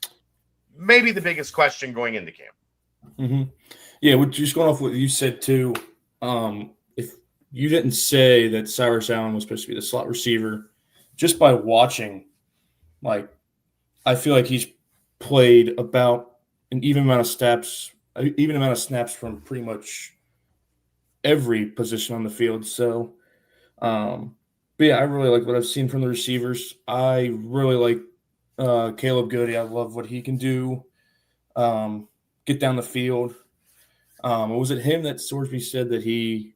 maybe the biggest question going into camp. Mm-hmm. Yeah, just going off what you said too. If you didn't say that Cyrus Allen was supposed to be the slot receiver, just by watching, like, I feel like he's played about an even amount of snaps from pretty much every position on the field. So, but yeah, I really like what I've seen from the receivers. I really like Caleb Goodie. I love what he can do. Get down the field. Was it him that Sorsby said that he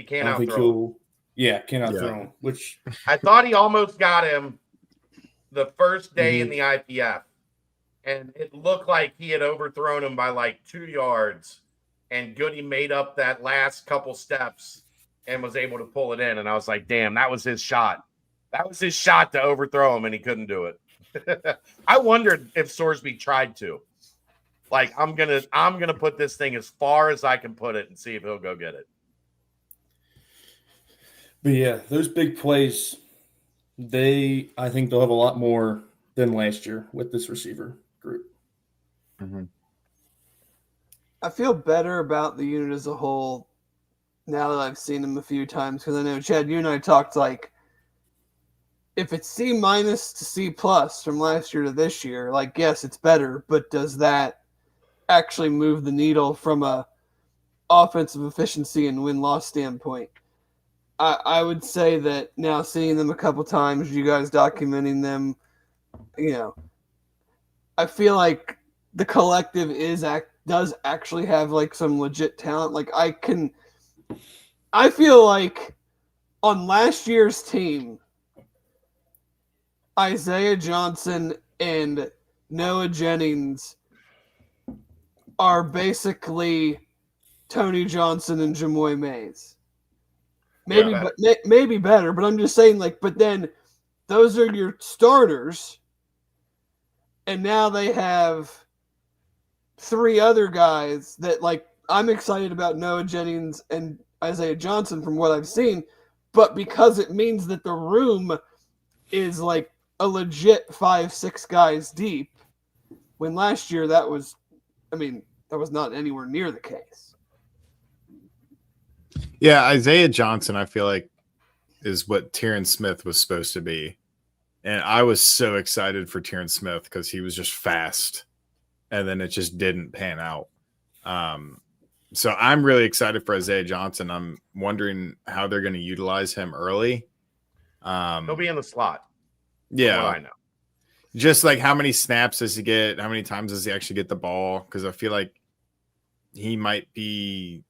can't outthrow him? Yeah, can't outthrow him. Which I thought he almost got him the first day in the IPF, and it looked like he had overthrown him by like 2 yards, and Goodie made up that last couple steps and was able to pull it in. And I was like, damn, that was his shot. That was his shot to overthrow him, and he couldn't do it. I wondered if Sorsby tried to. Like, I'm gonna put this thing as far as I can put it and see if he'll go get it. But yeah, those big plays, I think they'll have a lot more than last year with this receiver group. Mm-hmm. I feel better about the unit as a whole now that I've seen him a few times, because I know, Chad, you and I talked, like, if it's C- to C+ from last year to this year, like, yes, it's better, but does that actually move the needle from a offensive efficiency and win-loss standpoint? I would say that now, seeing them a couple times, you guys documenting them, I feel like the collective does actually have, like, some legit talent. Like, I feel like on last year's team, Isaiah Johnson and Noah Jennings are basically Tony Johnson and Jamoy Mays. Maybe better, but I'm just saying, like, but then those are your starters, and now they have 3 other guys that, like, I'm excited about Noah Jennings and Isaiah Johnson from what I've seen, but because it means that the room is, like, a legit 5-6 guys deep, when last year that was not anywhere near the case. Yeah, Isaiah Johnson, I feel like, is what Tyron Smith was supposed to be. And I was so excited for Tyron Smith because he was just fast, and then it just didn't pan out. So I'm really excited for Isaiah Johnson. I'm wondering how they're going to utilize him early. He'll be in the slot. Yeah. I know. Just like, how many snaps does he get? How many times does he actually get the ball? Because I feel like he might be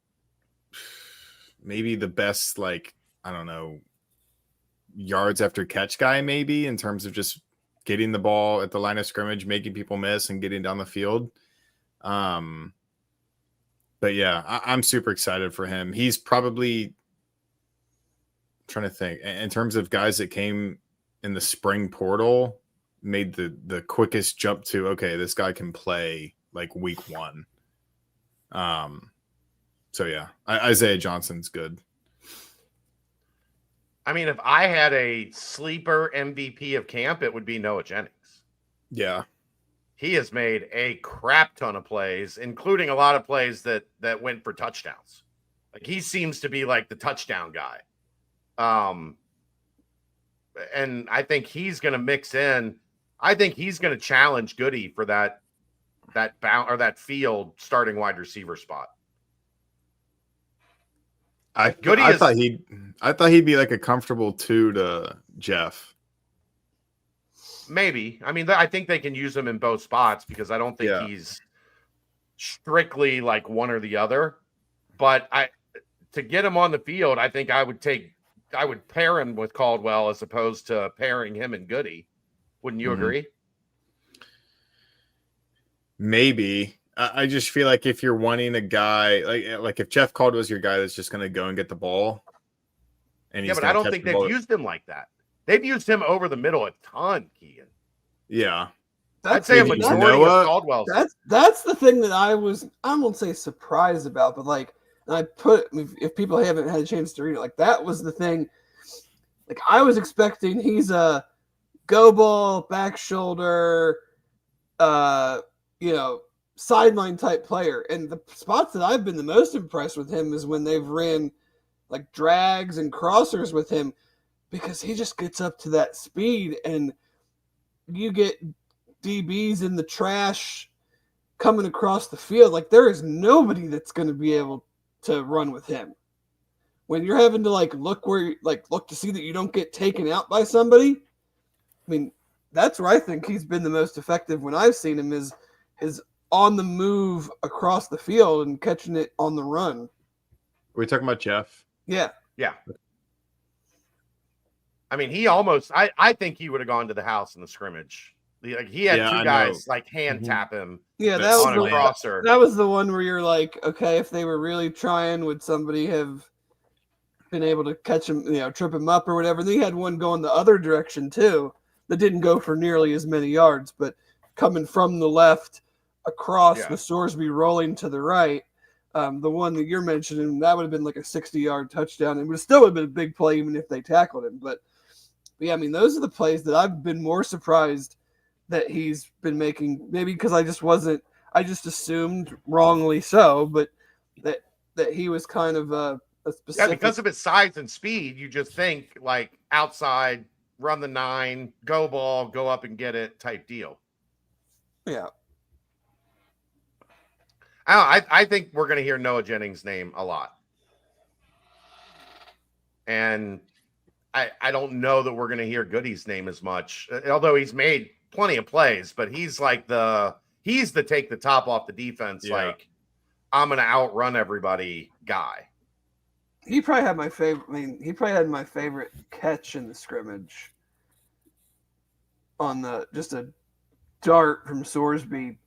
maybe the best, like, I don't know, yards after catch guy, maybe, in terms of just getting the ball at the line of scrimmage, making people miss, and getting down the field. But yeah, I'm super excited for him. He's probably, trying to think, in terms of guys that came in the spring portal, made the quickest jump to, okay, this guy can play like week 1. So yeah, Isaiah Johnson's good. I mean, if I had a sleeper MVP of camp, it would be Noah Jennings. Yeah. He has made a crap ton of plays, including a lot of plays that went for touchdowns. Like, he seems to be like the touchdown guy. And I think he's going to mix in. I think he's going to challenge Goodie for that bound or that field starting wide receiver spot. I thought he'd be like a comfortable 2 to Jeff. Maybe. I mean, I think they can use him in both spots because I don't think he's strictly like one or the other. But to get him on the field, I think I would pair him with Caldwell as opposed to pairing him and Goodie. Wouldn't you agree? Maybe. I just feel like if you're wanting a guy like if Jeff Caldwell's your guy that's just going to go and get the ball, and but I don't think they've used him like that. They've used him over the middle a ton, Keegan. Yeah, I'd say a majority of Caldwell's. That's the thing that I won't say surprised about, but like if people haven't had a chance to read it, like that was the thing. Like I was expecting he's a go ball, back shoulder, sideline type player. And the spots that I've been the most impressed with him is when they've ran like drags and crossers with him, because he just gets up to that speed and you get DBs in the trash coming across the field. Like there is nobody that's going to be able to run with him. When you're having to look to see that you don't get taken out by somebody. I mean, that's where I think he's been the most effective when I've seen him is his on the move across the field and catching it on the run. Are we talking about Jeff? Yeah. Yeah. I mean, he almost I think he would have gone to the house in the scrimmage. Like he had two guys hand tap him. Yeah, that was on a crosser. That was the one where you're like, okay, if they were really trying, would somebody have been able to catch him, trip him up or whatever? They had one going the other direction too that didn't go for nearly as many yards, but coming from the left across with Sorsby rolling to the right. The one that you're mentioning, that would have been like a 60-yard touchdown. It would still have been a big play even if they tackled him. But yeah, I mean, those are the plays that I've been more surprised that he's been making. Maybe because I just assumed wrongly so, but that he was kind of a specific. Yeah, because of his size and speed, you just think like outside, run the 9, go ball, go up and get it type deal. Yeah. I think we're going to hear Noah Jennings' name a lot. And I don't know that we're going to hear Goodie's name as much, although he's made plenty of plays, but he's like he's the take the top off the defense. Yeah. Like, I'm going to outrun everybody guy. He probably had my favorite. I mean, he probably had my favorite catch in the scrimmage on just a dart from Sorsby.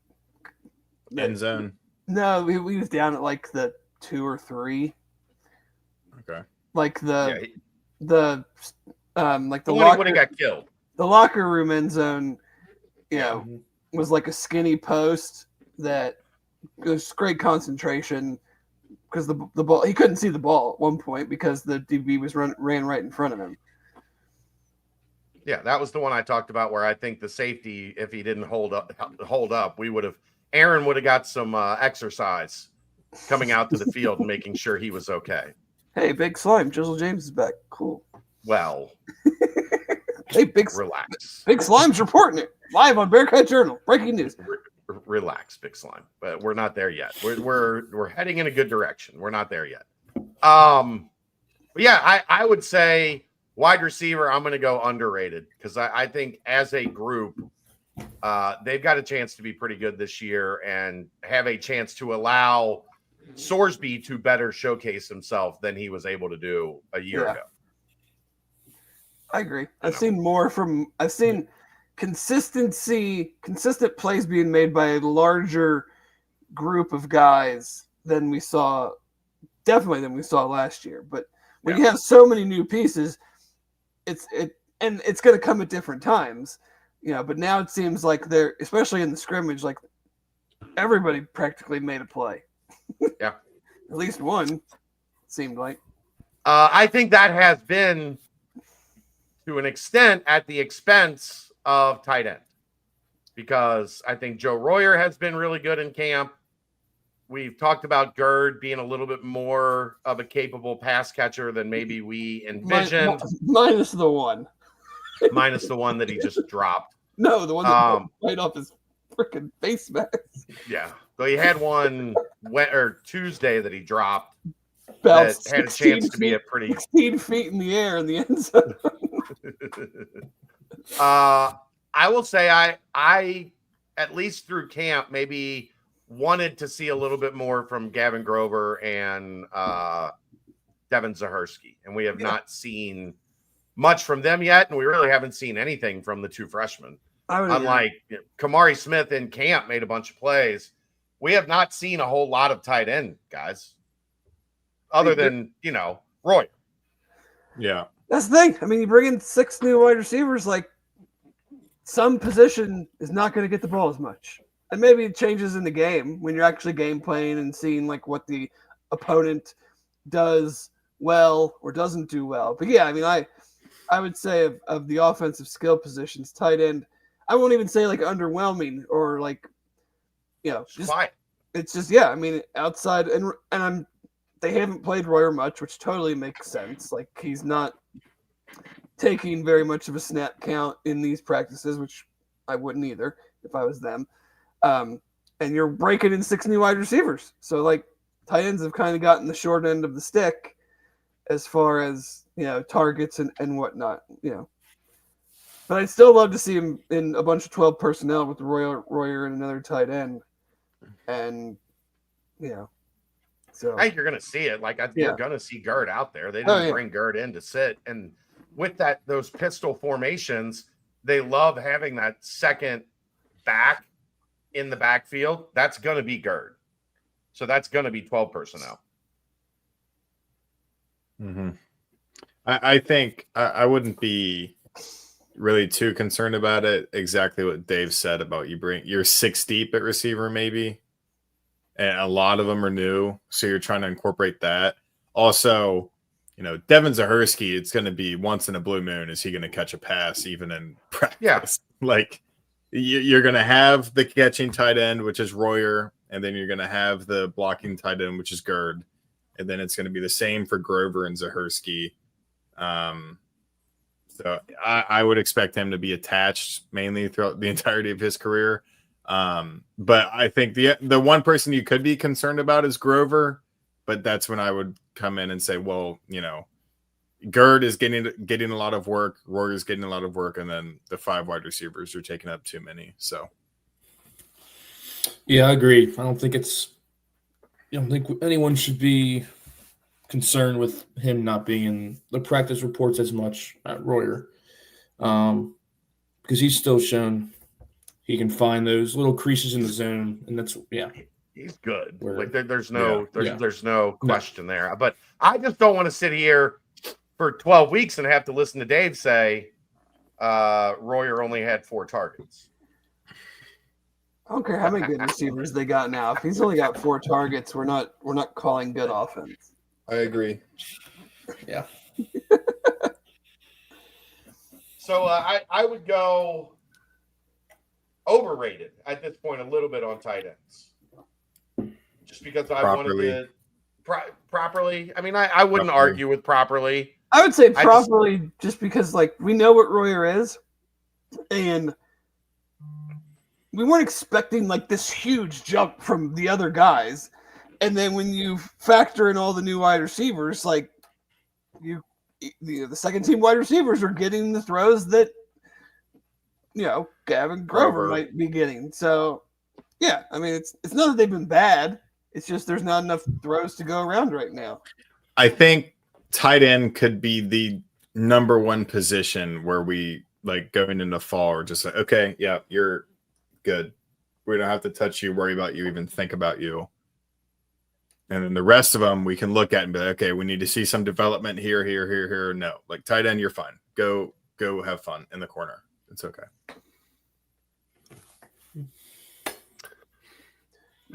End zone. No, he was down at like the 2 or 3. Okay. Like the when he got killed. The locker room end zone, was like a skinny post that was great concentration because the ball, he couldn't see the ball at one point because the DB was ran right in front of him. Yeah, that was the one I talked about where I think the safety, if he didn't hold up, Aaron would have got some exercise coming out to the field and making sure he was okay. Hey, Big Slime, Jizzle James is back. Cool. Well, hey, relax. Big Slime's reporting it live on Bearcat Journal. Breaking news. Relax, Big Slime. But we're not there yet. We're heading in a good direction. We're not there yet. But yeah, I would say wide receiver, I'm going to go underrated because I think as a group, they've got a chance to be pretty good this year and have a chance to allow Sorsby to better showcase himself than he was able to do a year ago. I agree. I've seen consistent plays being made by a larger group of guys than we saw last year. But when you have so many new pieces, it's going to come at different times. But now it seems like they're, especially in the scrimmage, like everybody practically made a play. Yeah. At least one, it seemed like. I think that has been to an extent at the expense of tight end, because I think Joe Royer has been really good in camp. We've talked about Gerd being a little bit more of a capable pass catcher than maybe we envisioned. Minus the one. Minus the one that he just dropped. No, the one that right off his freaking face mask. Yeah. So he had one Tuesday that he dropped. Bounced that had a chance to be a pretty 16 feet in the air in the end zone. I will say I at least through camp maybe wanted to see a little bit more from Gavin Grover and Devin Zahersky, and we have not seen much from them yet, and we really haven't seen anything from the two freshmen. Unlike Kamari Smith in camp made a bunch of plays, we have not seen a whole lot of tight end guys, other than Roy. Yeah, that's the thing. I mean, you bring in 6 new wide receivers, like some position is not going to get the ball as much. And maybe it changes in the game when you're actually game playing and seeing like what the opponent does well or doesn't do well. But yeah, I mean, I would say of the offensive skill positions, tight end, I won't even say like underwhelming or like, just, it's just, I mean, outside and they haven't played Royer much, which totally makes sense. Like he's not taking very much of a snap count in these practices, which I wouldn't either if I was them. And you're breaking in 6 new wide receivers. So like tight ends have kind of gotten the short end of the stick as far as, targets and whatnot, But I'd still love to see him in a bunch of 12 personnel with Royer and another tight end. And, so I think you're going to see it. Like, you're going to see Gerd out there. They didn't bring Gerd in to sit. And with those pistol formations, they love having that second back in the backfield. That's going to be Gerd. So that's going to be 12 personnel. Mm-hmm. I think I wouldn't be really too concerned about it. Exactly what Dave said about you're 6 deep at receiver maybe, and a lot of them are new, so you're trying to incorporate that. Also, Devin Zahersky, it's going to be once in a blue moon. Is he going to catch a pass even in practice? Yeah. Like you're going to have the catching tight end, which is Royer, and then you're going to have the blocking tight end, which is Gerd. And then it's going to be the same for Grover and Zahersky. So I would expect him to be attached mainly throughout the entirety of his career. But I think the one person you could be concerned about is Grover. But that's when I would come in and say, well, Gerd is getting a lot of work, Royer is getting a lot of work, and then the 5 wide receivers are taking up too many. So, yeah, I agree. I don't think anyone should be concerned with him not being in the practice reports as much at Royer, because he's still shown he can find those little creases in the zone, and that's he's good. There's no question there. But I just don't want to sit here for 12 weeks and have to listen to Dave say Royer only had 4 targets. I don't care how many good receivers they got now. If he's only got 4 targets, we're not calling good offense. I agree. Yeah. So I would go overrated at this point a little bit on tight ends. Just because I wanted to properly. I mean, I wouldn't argue with properly. I would say properly just because, like, we know what Royer is, and we weren't expecting, like, this huge jump from the other guys. And then when you factor in all the new wide receivers, like, the second-team wide receivers are getting the throws that, Gavin Grover might be getting. So, yeah, I mean, it's not that they've been bad. It's just there's not enough throws to go around right now. I think tight end could be the number one position where we, like, going into fall are just like, okay, yeah, you're good. We don't have to touch you, worry about you, even think about you. And then the rest of them we can look at and be like, okay, we need to see some development here. No, like tight end, you're fine. Go have fun in the corner. It's okay.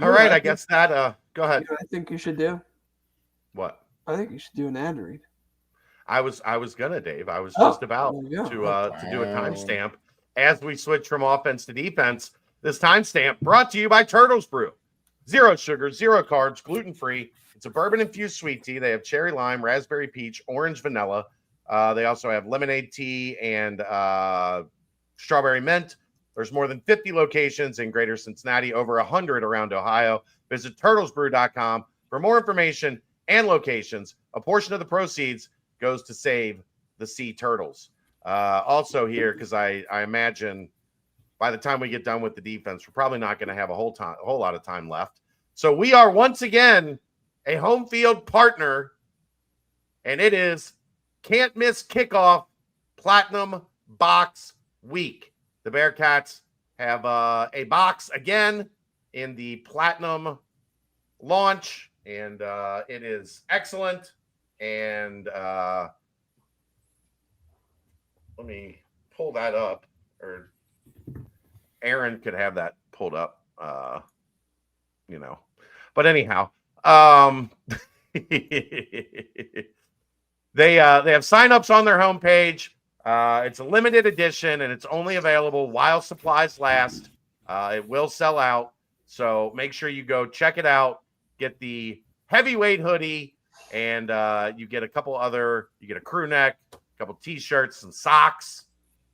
All right, I guess that. Go ahead. I think you should do. What? I think you should do an ad read. I was gonna, Dave. I was just about yeah. to do a timestamp as we switch from offense to defense. This timestamp brought to you by Turtles Brew. 0 sugar, 0 carbs, gluten-free. It's a bourbon-infused sweet tea. They have cherry lime, raspberry peach, orange vanilla. They also have lemonade tea and strawberry mint. There's more than 50 locations in Greater Cincinnati, over 100 around Ohio. Visit turtlesbrew.com for more information and locations. A portion of the proceeds goes to save the sea turtles. Also here, because I imagine by the time we get done with the defense, we're probably not going to have a whole lot of time left. So we are once again a home field partner, and it is Can't Miss Kickoff Platinum Box Week. The Bearcats have a box again in the Platinum launch, and it is excellent. And let me pull that up, or Aaron could have that pulled up, But anyhow, they have signups on their homepage. It's a limited edition, and it's only available while supplies last. It will sell out, so make sure you go check it out. Get the heavyweight hoodie, and you get a crew neck, a couple t-shirts and socks.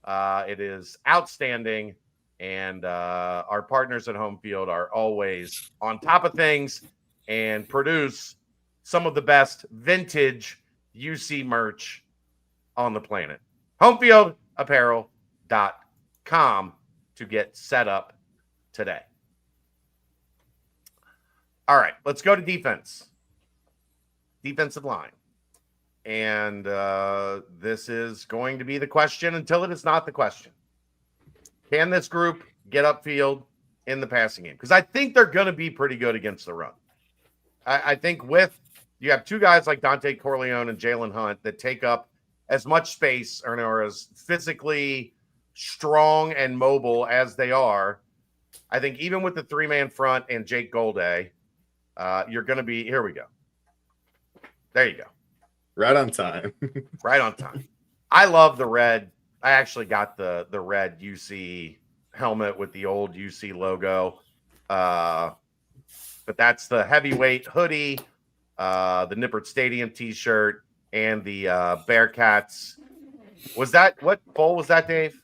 It is outstanding, and our partners at Home Field are always on top of things and produce some of the best vintage UC merch on the planet. HomefieldApparel.com to get set up today. All right, let's go to defense. Defensive line. And this is going to be the question until it is not the question. Can this group get upfield in the passing game? Because I think they're going to be pretty good against the run. I think you have two guys like Dante Corleone and Jalen Hunt that take up as much space or are as physically strong and mobile as they are. I think even with the three-man front and Jake Golday, you're going to be – here we go. There you go. Right on time. Right on time. I love the red. I actually got the red UC helmet with the old UC logo. But that's the heavyweight hoodie, the Nippert Stadium t-shirt, and the Bearcats. What bowl was that, Dave?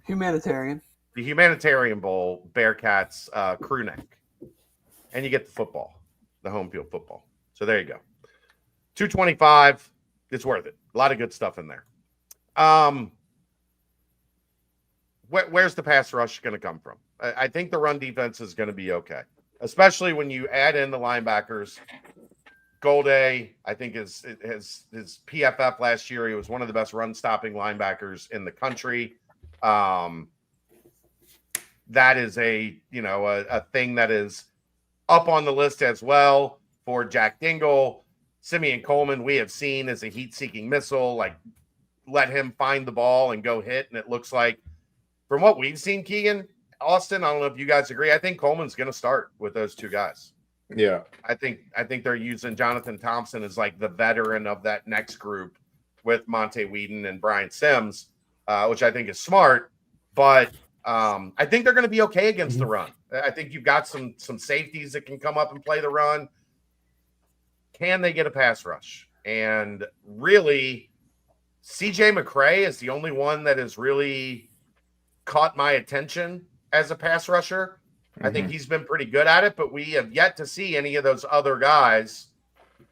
Humanitarian. The Humanitarian Bowl, Bearcats crew neck. And you get the football, the home field football. So there you go. $225. It's worth it. A lot of good stuff in there. Where's the pass rush going to come from? I think the run defense is going to be okay, especially when you add in the linebackers. Golday, I think, his PFF last year, he was one of the best run-stopping linebackers in the country. That is a thing that is up on the list as well for Jack Dingle. Simeon Coleman, we have seen as a heat-seeking missile, like let him find the ball and go hit. And it looks like, from what we've seen, Keegan, Austin, I don't know if you guys agree. I think Coleman's going to start with those two guys. Yeah. I think they're using Jonathan Thompson as like the veteran of that next group with Monte Whedon and Brian Sims, which I think is smart. But I think they're going to be okay against the run. I think you've got some safeties that can come up and play the run. Can they get a pass rush? And really, CJ McCray is the only one that has really caught my attention as a pass rusher. I think he's been pretty good at it, but we have yet to see any of those other guys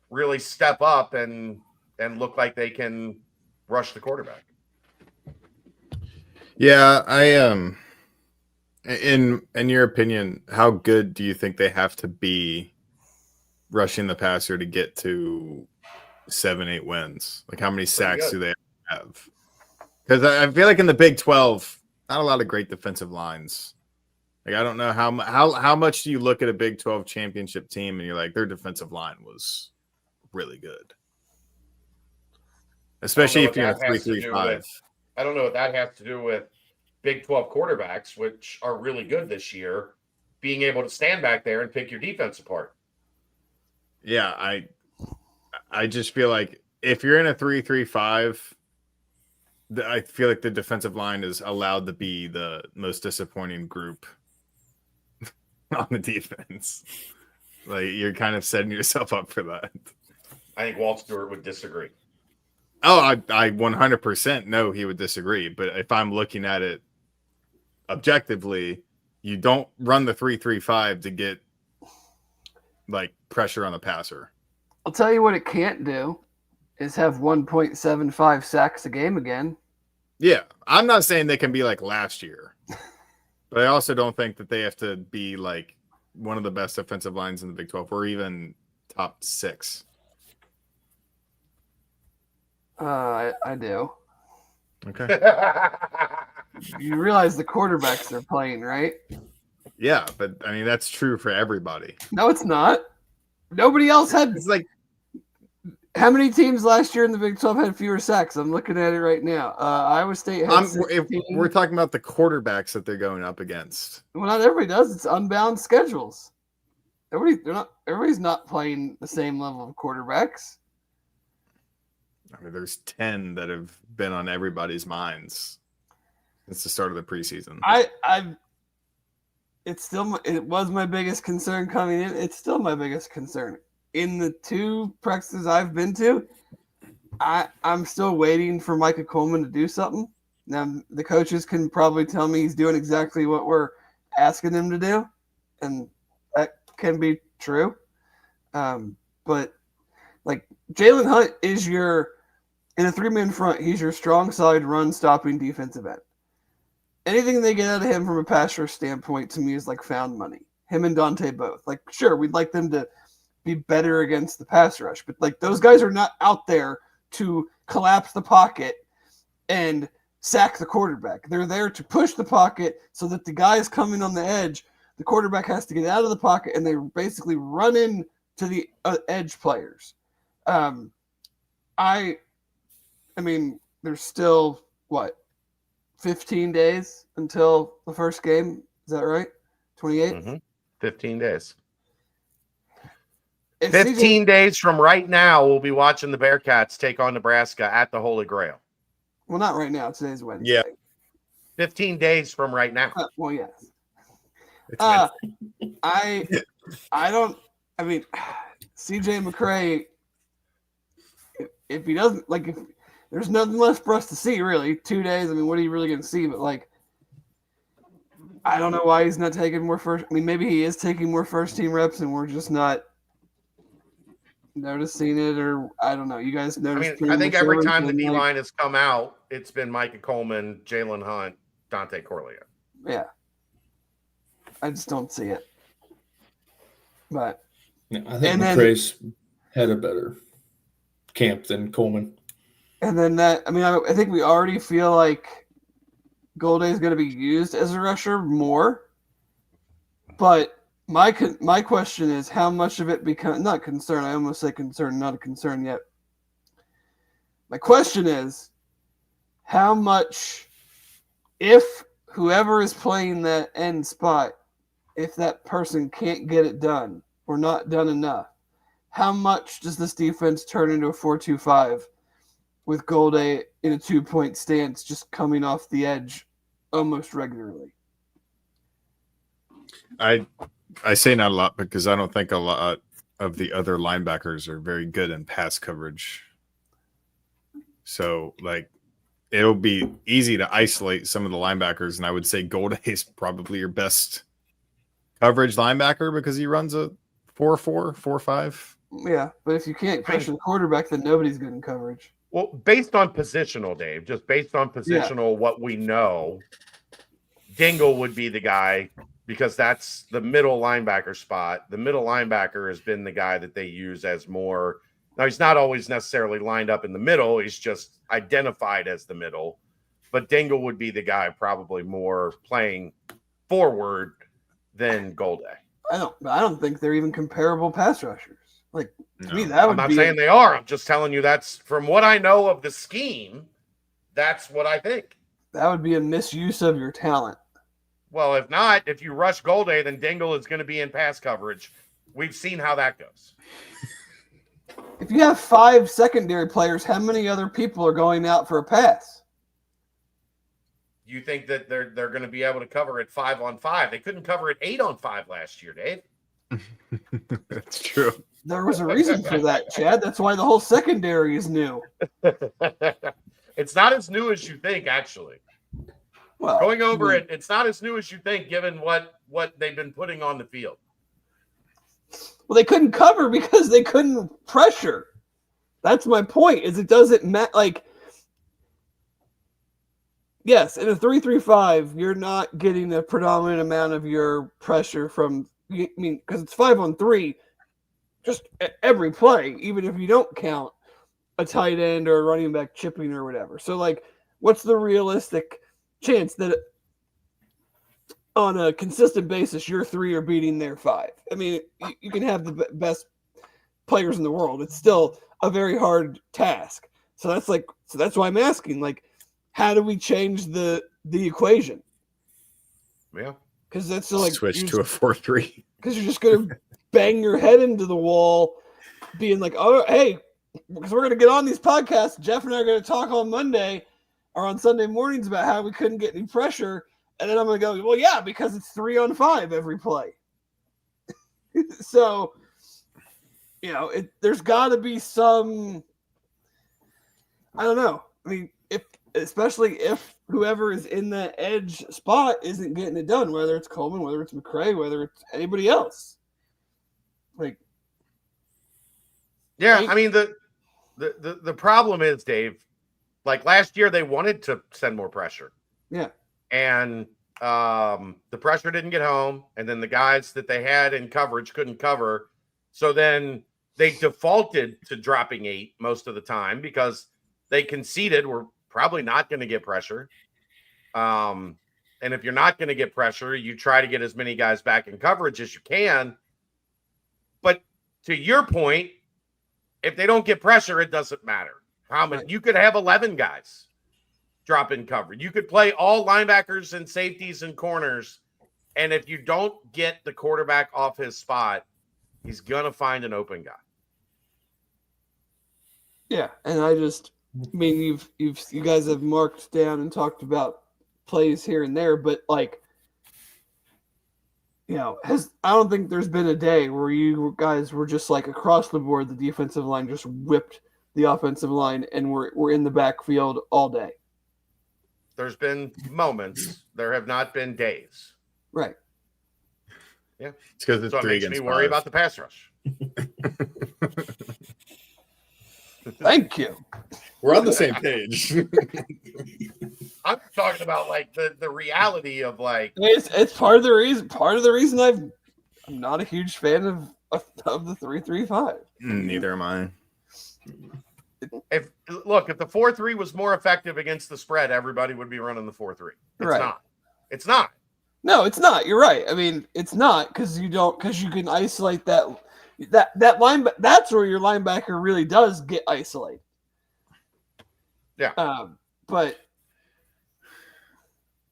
really step up and look like they can rush the quarterback. Yeah, in your opinion, how good do you think they have to be rushing the passer to get to 7-8 wins? Like, how many sacks do they have? Because I feel like in the Big 12, not a lot of great defensive lines. Like, I don't know how much do you look at a Big 12 championship team and you're like, their defensive line was really good, especially if you're in a 3-3-5. I don't know what that has to do with Big 12 quarterbacks, which are really good this year, being able to stand back there and pick your defense apart. Yeah, I just feel like if you're in a 3-3-5, I feel like the defensive line is allowed to be the most disappointing group on the defense. Like, you're kind of setting yourself up for that. I think Walt Stewart would disagree. Oh, I 100% know he would disagree. But if I'm looking at it objectively, you don't run the 3-3-5 to get like pressure on the passer. I'll tell you what it can't do is have 1.75 sacks a game again. Yeah, I'm not saying they can be like last year, but I also don't think that they have to be like one of the best defensive lines in the Big 12 or even top 6. I do. Okay. You realize the quarterbacks they're playing, right? Yeah, but I mean that's true for everybody. No, it's not. Nobody else had. It's like, How many teams last year in the Big 12 had fewer sacks? I'm looking at it right now. Iowa State had if 16. we're talking about the quarterbacks that they're going up against. Well, not everybody does. It's unbound schedules. Everybody's not playing the same level of quarterbacks. I mean, there's 10 that have been on everybody's minds since the start of the preseason. It was my biggest concern coming in. It's still my biggest concern. In the 2 practices I've been to, I'm still waiting for Micah Coleman to do something. Now, the coaches can probably tell me he's doing exactly what we're asking him to do, and that can be true. But, like, Jalen Hunt is in a 3-man front, he's your strong side run-stopping defensive end. Anything they get out of him from a pass rush standpoint to me is like found money. Him and Dante both. Like, sure, we'd like them to be better against the pass rush, but like those guys are not out there to collapse the pocket and sack the quarterback. They're there to push the pocket so that the guys coming on the edge, the quarterback has to get out of the pocket and they basically run in to the edge players. I mean, there's still 15 days until the first game. Is that right? 28? Mm-hmm. 15 days. If 15 days from right now, we'll be watching the Bearcats take on Nebraska at the Holy Grail. Well, not right now. Today's Wednesday. Yeah. 15 days from right now. Well, yes. It's I mean, CJ McCray, if he doesn't, if there's nothing left for us to see, really. 2 days, I mean, what are you really going to see? But, I don't know why he's not taking more first. I mean, maybe he is taking more first-team reps and we're just not noticing it, or I don't know. You guys notice? I think every time the D-line has come out, it's been Micah Coleman, Jalen Hunt, Dante Corleone. Yeah. I just don't see it. But yeah, I think McCray's had a better camp than Coleman. And then I think we already feel like Golday is going to be used as a rusher more. But my question is how much of it becomes – not concern. I almost say concern, not a concern yet. My question is how much – if whoever is playing that end spot, if that person can't get it done or not done enough, how much does this defense turn into a 4-2-5 with Golday in a 2-point stance just coming off the edge almost regularly? I say not a lot because I don't think a lot of the other linebackers are very good in pass coverage. So, it'll be easy to isolate some of the linebackers, and I would say Golday is probably your best coverage linebacker because he runs a 4-4, 4-5. Yeah, but if you can't pressure the quarterback, then nobody's good in coverage. Well, based on positional, Dave, just based on positional, what we know, Dingle would be the guy because that's the middle linebacker spot. The middle linebacker has been the guy that they use as more. Now, he's not always necessarily lined up in the middle. He's just identified as the middle. But Dingle would be the guy probably more playing forward than Golday. I don't think they're even comparable pass rushers. To me, that I'm would not be saying they are. I'm just telling you that's from what I know of the scheme. That's what I think. That would be a misuse of your talent. Well, if not, if you rush Golday, then Dingle is going to be in pass coverage. We've seen how that goes. If you have 5 secondary players, how many other people are going out for a pass? You think that they're going to be able to cover it 5-on-5? They couldn't cover it 8-on-5 last year, Dave. That's true. There was a reason for that, Chad. That's why the whole secondary is new. It's not as new as you think, actually. Well, Going over it, it's not as new as you think, given what they've been putting on the field. Well, they couldn't cover because they couldn't pressure. That's my point. Is it doesn't matter. Like, yes, in a 3-3-5, you're not getting a predominant amount of your pressure from. I mean, because it's 5-on-3, just every play, even if you don't count a tight end or a running back chipping or whatever. So, like, what's the realistic chance that on a consistent basis your 3 are beating their 5? I mean, you can have the best players in the world. It's still a very hard task. So that's why I'm asking, like, how do we change the equation? Yeah. Because that's like switch to a 4-3. Because you're just going to bang your head into the wall being like, oh, hey, because we're going to get on these podcasts. Jeff and I are going to talk on Monday or on Sunday mornings about how we couldn't get any pressure. And then I'm going to go, well, yeah, because it's 3-on-5 every play. So, you know, there's got to be some, I don't know. I mean, especially if whoever is in that edge spot isn't getting it done, whether it's Coleman, whether it's McCray, whether it's anybody else. Like, yeah, I mean, the problem is, Dave, like last year they wanted to send more pressure. Yeah. And the pressure didn't get home, and then the guys that they had in coverage couldn't cover. So then they defaulted to dropping 8 most of the time because they conceded we're probably not going to get pressure. And if you're not going to get pressure, you try to get as many guys back in coverage as you can. But to your point, if they don't get pressure, it doesn't matter how many. You could have 11 guys drop in coverage. You could play all linebackers and safeties and corners. And if you don't get the quarterback off his spot, he's going to find an open guy. Yeah. And I mean, you guys have marked down and talked about plays here and there, but like, you know, I don't think there's been a day where you guys were just like across the board, the defensive line just whipped the offensive line and we're in the backfield all day. There's been moments. There have not been days. Right. Yeah. It's because it's so it 3 makes against me 5. worry about the pass rush. Thank you. We're on the same page. I'm talking about like the reality of like it's part of the reason. Part of the reason I'm not a huge fan of the 3-3-5. Neither am I. If the 4-3 was more effective against the spread, everybody would be running the 4-3. It's Right. not. It's not. No, it's not. You're right. I mean, it's not because you can isolate that line. That's where your linebacker really does get isolated. Yeah. But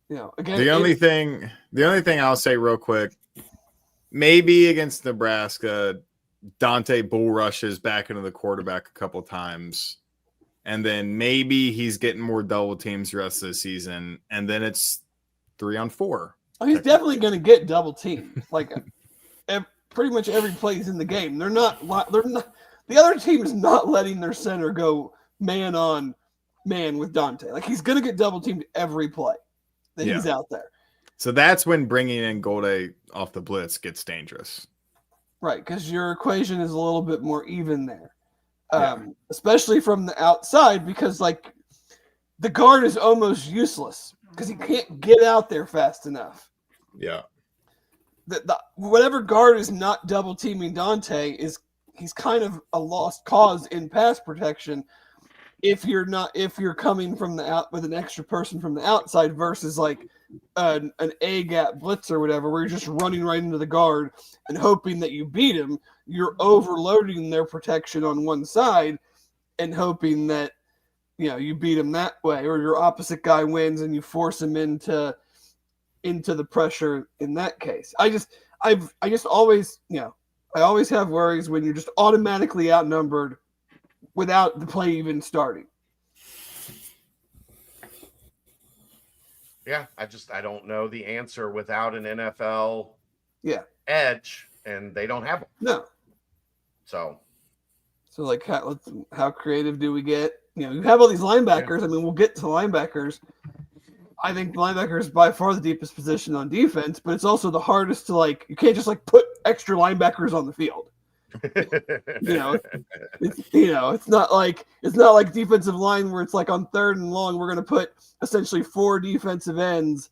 you know, again, The only thing I'll say real quick, maybe against Nebraska, Dante bull rushes back into the quarterback a couple times, and then maybe he's getting more double teams the rest of the season, and then it's 3-on-4. Oh, he's definitely going to get double teamed. Like pretty much every play is in the game. They're not. The other team is not letting their center go man on man with Dante. Like he's going to get double teamed every play that he's out there. So that's when bringing in Goldie off the blitz gets dangerous. Right, because your equation is a little bit more even there, especially from the outside. Because like the guard is almost useless because he can't get out there fast enough. Yeah. Whatever guard is not double teaming Dante he's kind of a lost cause in pass protection. If you're coming from the out with an extra person from the outside versus like an A gap blitz or whatever, where you're just running right into the guard and hoping that you beat him, you're overloading their protection on one side and hoping that you beat him that way, or your opposite guy wins and you force him into the pressure in that case. I just always I always have worries when you're just automatically outnumbered without the play even starting. Yeah, I don't know the answer without an NFL edge, and they don't have one. No. So like, how creative do we get? You have all these linebackers. I mean, we'll get to linebackers. I think linebacker is by far the deepest position on defense, but it's also the hardest to, like, you can't just, like, put extra linebackers on the field. It's not like defensive line where it's like on 3rd and long, we're going to put essentially 4 defensive ends.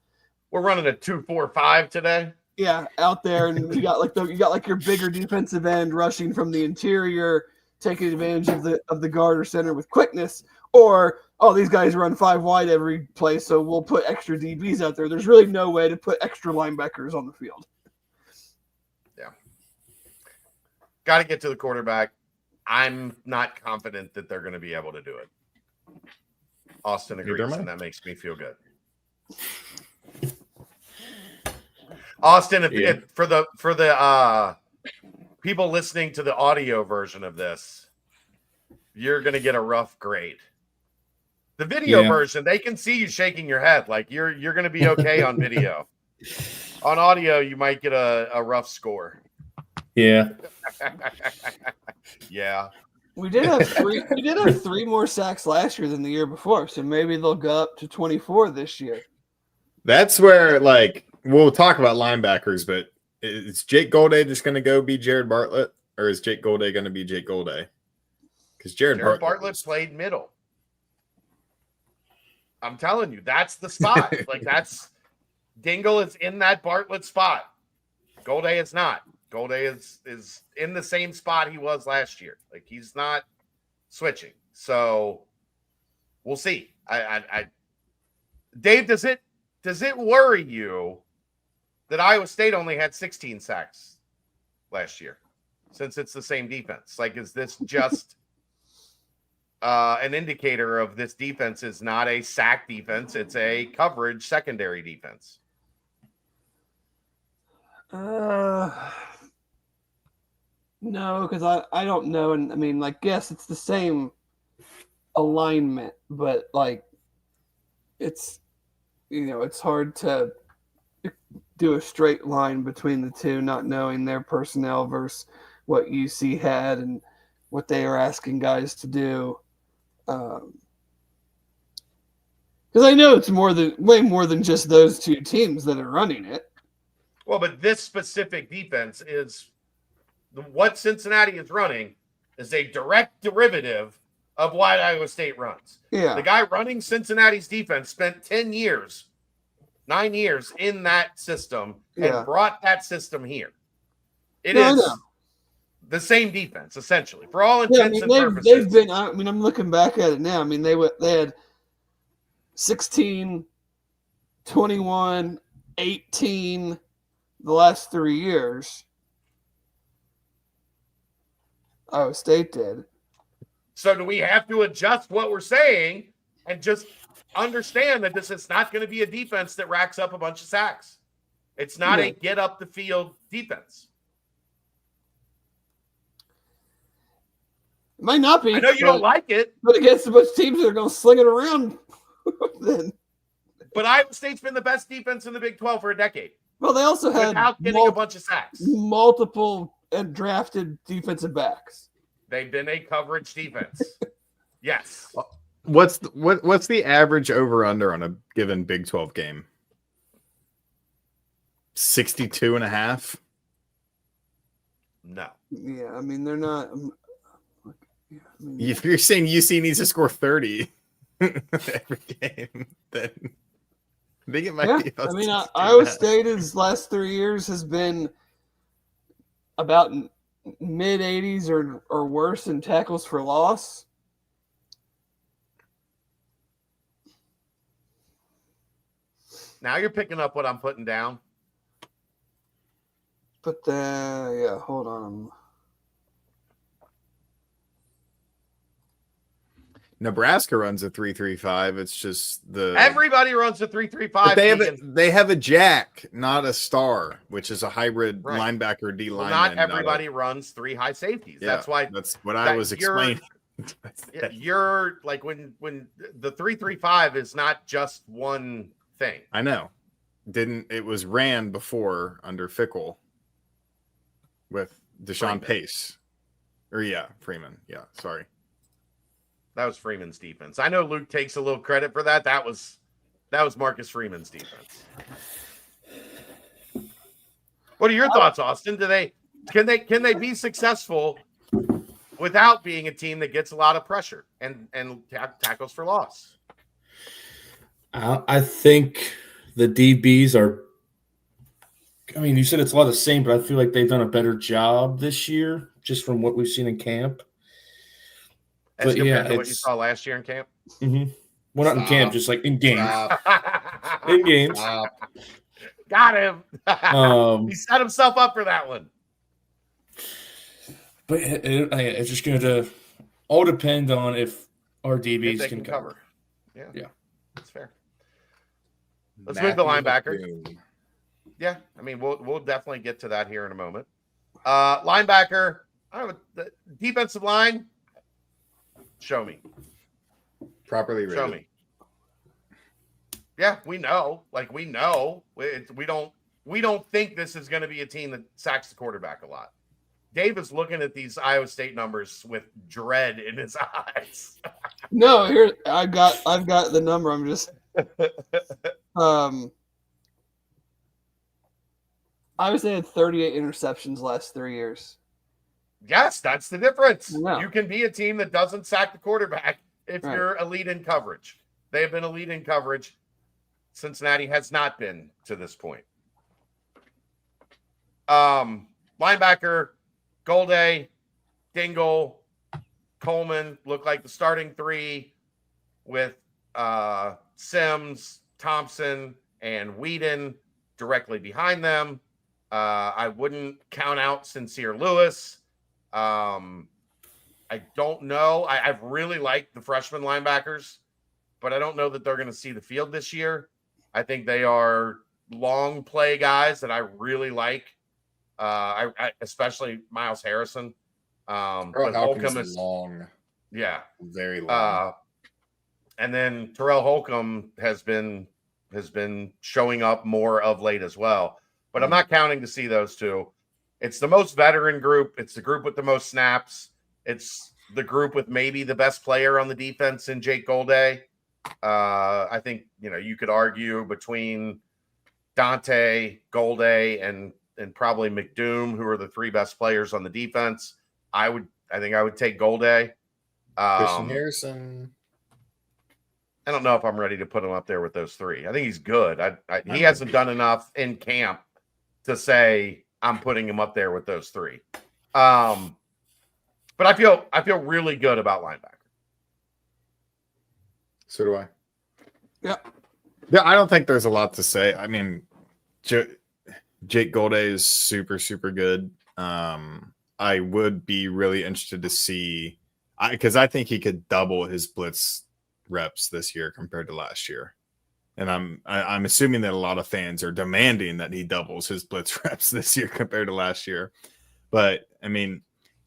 We're running a 2-4-5 today. Yeah, out there, and you got your bigger defensive end rushing from the interior, taking advantage of the guard or center with quickness, or these guys run 5 wide every play, so we'll put extra DBs out there. There's really no way to put extra linebackers on the field. Yeah. Got to get to the quarterback. I'm not confident that they're going to be able to do it. Austin agrees, and that makes me feel good. Austin, if for the people listening to the audio version of this, you're going to get a rough grade. The video version, they can see you shaking your head. Like you're going to be okay on video. On audio, you might get a rough score. Yeah. Yeah. We did have 3 more sacks last year than the year before, so maybe they'll go up to 24 this year. That's where, like, we'll talk about linebackers, but is Jake Golday just going to go be Jared Bartlett, or is Jake Golday going to be Jake Golday? Because Jared Bartlett played middle. I'm telling you, that's the spot. Like, that's Dingle is in that Bartlett spot. Golday is not. Golday is in the same spot he was last year. Like, he's not switching. So we'll see. Dave, does it worry you that Iowa State only had 16 sacks last year, since it's the same defense? Like, is this just an indicator of this defense is not a sack defense? It's a coverage secondary defense. No, because I don't know. And I mean, like, yes, it's the same alignment, but like it's hard to do a straight line between the two, not knowing their personnel versus what UC had and what they are asking guys to do. Because I know it's way more than just those 2 teams that are running it. Well, but this specific defense is what Cincinnati is running is a direct derivative of what Iowa State runs. Yeah. The guy running Cincinnati's defense spent 9 years in that system and brought that system here. It is the same defense, essentially, for all intents and purposes. They've been. I mean, I'm looking back at it now. I mean, they had 16, 21, 18 the last 3 years. Iowa State did. So do we have to adjust what we're saying and just understand that this is not going to be a defense that racks up a bunch of sacks? It's not a get up the field defense. It might not be. I know you don't like it. But against a bunch of teams that are going to sling it around then. But Iowa State's been the best defense in the Big 12 for a decade. Well, they also had without getting a bunch of sacks. Multiple and drafted defensive backs. They've been a coverage defense. Yes. What's the average over under on a given Big 12 game? 62.5? No. Yeah, I mean, they're not. If you're saying UC needs to score 30 every game, then I think it might be. I mean, Iowa State's last 3 years has been about mid 80s or worse in tackles for loss. Now you're picking up what I'm putting down. But hold on. Nebraska runs a 3-3-5. It's just everybody runs a 3-3-5. They have a jack, not a star, which is a hybrid linebacker D lineman. Not everybody runs 3 high safeties. Yeah, that's what I was explaining. Yeah, you're like when the 3-3-5 is not just one thing. I know. It was ran before under Fickle with Deshaun Pace. Freeman. Yeah, sorry. That was Freeman's defense. I know Luke takes a little credit for that. That was Marcus Freeman's defense. What are your thoughts, Austin? Can they be successful without being a team that gets a lot of pressure and tackles for loss? I think the DBs are. I mean, you said it's a lot of the same, but I feel like they've done a better job this year, just from what we've seen in camp. As compared to what you saw last year in camp? Mm-hmm. Well, not in camp, just like in games. In games. Got him. He set himself up for that one. But it's just going to all depend on if our DBs can cover. Yeah, that's fair. Let's move to linebacker. Yeah, I mean, we'll definitely get to that here in a moment. Linebacker, the defensive line. Show me. Properly rated. Show me. Yeah, we know. Like, we know. We don't think this is going to be a team that sacks the quarterback a lot. Dave is looking at these Iowa State numbers with dread in his eyes. No, here I've got the number. I'm just Iowa State had 38 interceptions last 3 years. Yes, that's the difference. Yeah. You can be a team that doesn't sack the quarterback if you're elite in coverage. They have been elite in coverage. Cincinnati has not been to this point. Linebacker, Golday, Dingle, Coleman look like the starting three with Sims, Thompson, and Whedon directly behind them. I wouldn't count out Sincere Lewis. I don't know. I've really liked the freshman linebackers, but I don't know that they're going to see the field this year. I think they are long play guys that I really like. I especially Miles Harrison. Holcomb is long. Yeah. Very long. And then Terrell Holcomb has been showing up more of late as well. But I'm not counting to see those two. It's the most veteran group. It's the group with the most snaps. It's the group with maybe the best player on the defense in Jake Golday. I think, you could argue between Dante, Golday, and probably McDoom, who are the three best players on the defense. I think I would take Golday. Christian Harrison. I don't know if I'm ready to put him up there with those three. I think he's good. He hasn't done enough in camp to say I'm putting him up there with those three. But I feel really good about linebacker. So do I. Yeah. Yeah, I don't think there's a lot to say. I mean, Jake Golday is super, super good. I would be really interested to see, because I think he could double his blitz reps this year compared to last year. And I'm assuming that a lot of fans are demanding that he doubles his blitz reps this year compared to last year. But I mean,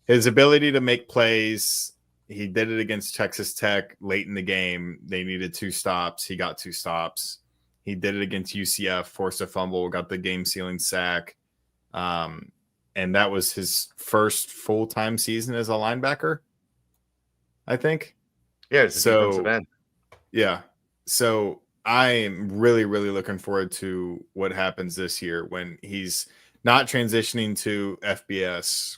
his ability to make plays, he did it against Texas Tech late in the game. They needed 2 stops. He got 2 stops. He did it against UCF, forced a fumble, got the game-sealing sack. And that was his first full-time season as a linebacker, I think. Yeah, it's a defensive end. Yeah. So I'm really, really looking forward to what happens this year when he's not transitioning to FBS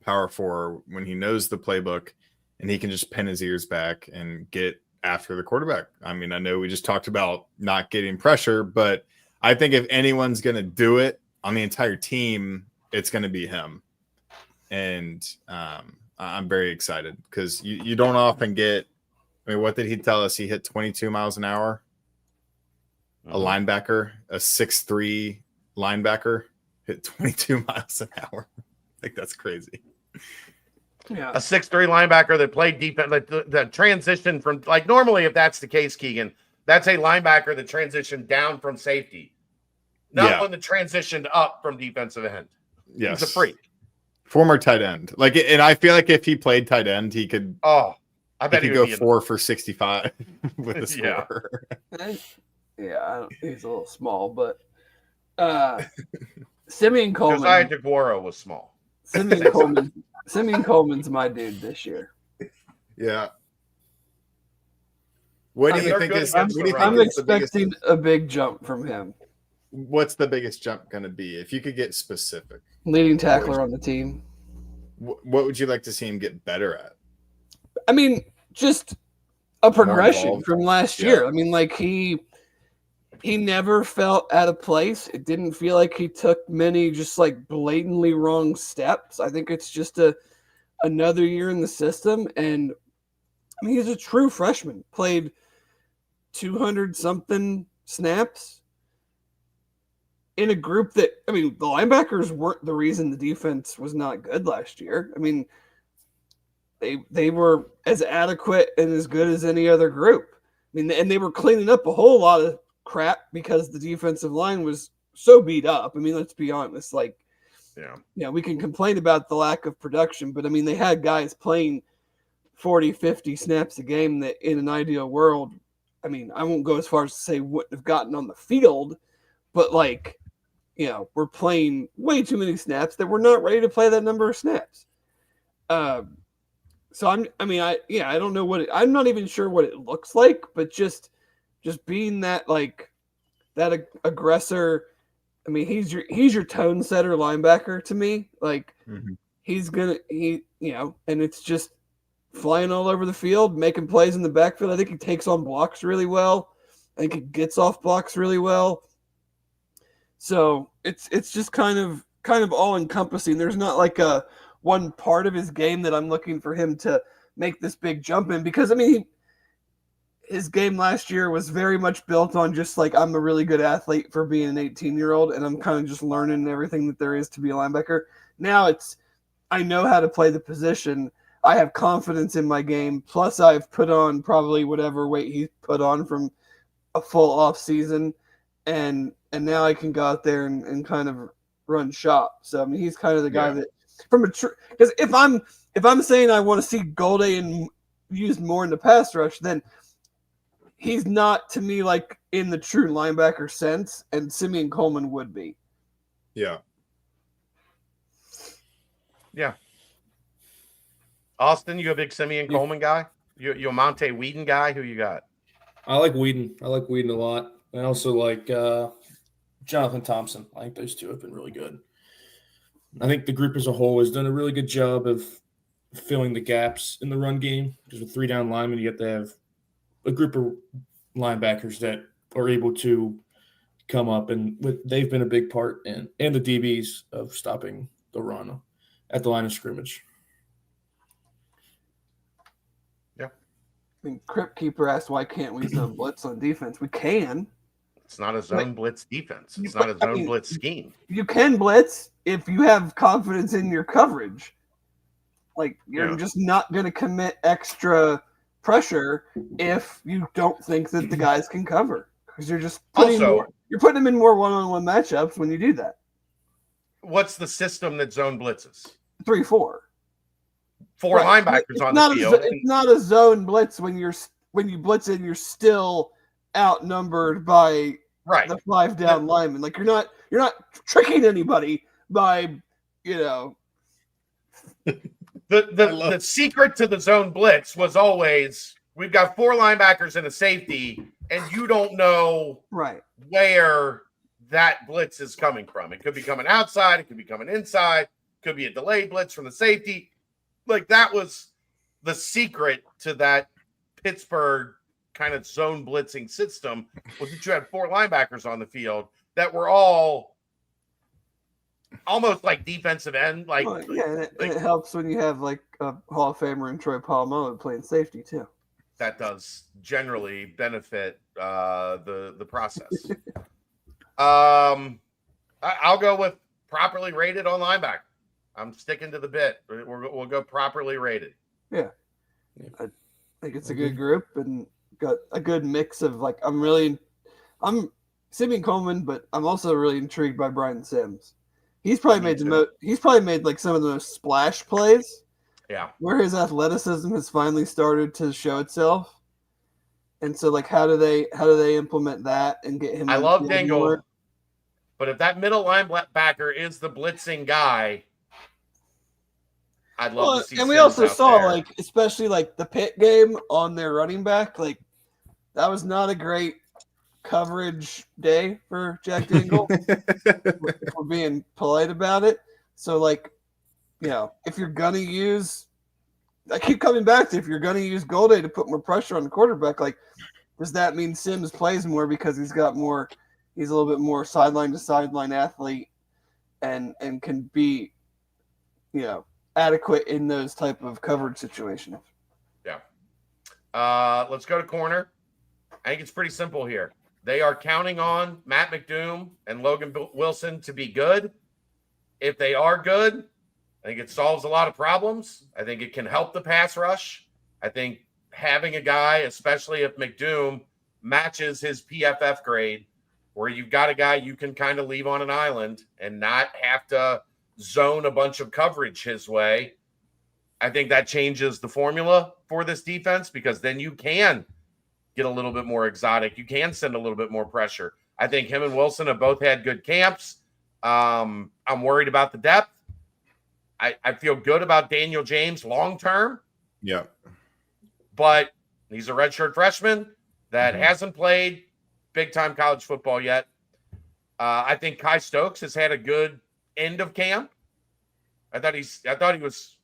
Power 4, when he knows the playbook and he can just pin his ears back and get after the quarterback. I mean, I know we just talked about not getting pressure, but I think if anyone's going to do it on the entire team, it's going to be him. And I'm very excited because you don't often get, I mean, what did he tell us? He hit 22 miles an hour. A linebacker, a 6'3" linebacker hit 22 miles an hour. Like, that's crazy. Yeah. A 6'3" linebacker that played defense, like the transition from, like, normally if that's the case, Keegan, that's a linebacker that transitioned down from safety, not one that transitioned up from defensive end. Yes. He's a freak. Former tight end. Like, and I feel like if he played tight end, he could. Oh, I bet he he could would go be 4 for 65 with the Yeah. score. He's a little small, but Simeon Coleman. Josiah DeGuara was small. Simeon Coleman's my dude this year. Yeah. What do you think is? What do you think I'm is the biggest? expecting a big jump from him. What's the biggest jump going to be? If you could get specific, Leading tackler on the team. what would you like to see him get better at? I mean, just a progression involved. from last year. I mean, like he never felt out of place. It didn't feel like he took many just like blatantly wrong steps. I think it's just another year in the system. And I mean, he's a true freshman. Played 200 something snaps in a group that, I mean, the linebackers weren't the reason the defense was not good last year. I mean, they were as adequate and as good as any other group. I mean, and they were cleaning up a whole lot of crap because the defensive line was so beat up. I mean, let's be honest. Like, yeah, we can complain about the lack of production, but I mean, they had guys playing 40, 50 snaps a game that in an ideal world, I mean, I won't go as far as to say wouldn't have gotten on the field, but like, you know, we're playing way too many snaps that we're not ready to play that number of snaps. So I don't know I'm not even sure what it looks like, but just being that like that aggressor. I mean, he's your tone setter linebacker to me. Like and it's just flying all over the field, making plays in the backfield. I think he takes on blocks really well. I think he gets off blocks really well. So it's just kind of all encompassing. There's not like a one part of his game that I'm looking for him to make this big jump in, because I mean, his game last year was very much built on just like, I'm a really good athlete for being an 18-year-old and I'm kind of just learning everything that there is to be a linebacker. Now I know how to play the position. I have confidence in my game. Plus I've put on probably whatever weight he's put on from a full off season. And now I can go out there and kind of run shop. So I mean, he's kind of the guy that because if I'm saying I want to see Goldie used more in the pass rush, then he's not to me like in the true linebacker sense, and Simeon Coleman would be. Yeah. Yeah. Austin, you a big Simeon Coleman guy? You a Monte Whedon guy? Who you got? I like Whedon. I like Whedon a lot. I also like Jonathan Thompson. I think those two have been really good. I think the group as a whole has done a really good job of filling the gaps in the run game, because with 3 down linemen, you have to have a group of linebackers that are able to come up, and they've been a big part and the DBs of stopping the run at the line of scrimmage. Yeah. I mean, Crypt Keeper asked, why can't we zone blitz on defense? We can. It's not a zone blitz defense. It's not a zone blitz scheme. You can blitz if you have confidence in your coverage. Like, you're just not going to commit extra pressure if you don't think that the guys can cover, because you're just putting them in more one-on-one matchups when you do that. What's the system that zone blitzes? 3-4. 4 right. Linebackers on the field. It's not a zone blitz when you blitz it, you're still outnumbered by the 5 down linemen. Like, you're not tricking anybody by, you know. The secret to the zone blitz was always, we've got 4 linebackers and a safety, and you don't know where that blitz is coming from. It could be coming outside, it could be coming inside, it could be a delayed blitz from the safety. Like, that was the secret to that Pittsburgh kind of zone blitzing system, was that you had 4 linebackers on the field that were all almost like defensive end. Like, it helps when you have like a Hall of Famer in Troy Polamalu playing safety too. That does generally benefit the process. I'll go with properly rated on linebacker. I'm sticking to the bit. We'll go properly rated. Yeah, I think it's a good group and got a good mix of like. I'm Simeon Coleman, but I'm also really intrigued by Brian Sims. He's probably made He's probably made like some of the most splash plays. Yeah. Where his athleticism has finally started to show itself. And so, like, how do they implement that and get him? I love Dingle, but if that middle linebacker is the blitzing guy, I'd love to see. And we Sims also out saw, there. like, especially like the Pitt game on their running back, like that was not a great coverage day for Jack Dingle. if we're being polite about it. So, like, you know, if you're gonna use, I keep coming back to, if you're gonna use Goldie to put more pressure on the quarterback, like, does that mean Sims plays more because he's a little bit more sideline to sideline athlete and can be, you know, adequate in those type of coverage situations? Yeah. Let's go to corner. I think it's pretty simple here. They are counting on Matt McDoom and Logan Wilson to be good. If they are good, I think it solves a lot of problems. I think it can help the pass rush. I think having a guy, especially if McDoom matches his PFF grade, where you've got a guy you can kind of leave on an island and not have to zone a bunch of coverage his way, I think that changes the formula for this defense, because then you can get a little bit more exotic. You can send a little bit more pressure. I think him and Wilson have both had good camps. I'm worried about the depth. I feel good about Daniel James long-term. Yeah. But he's a redshirt freshman that hasn't played big-time college football yet. I think Kai Stokes has had a good end of camp. I thought he was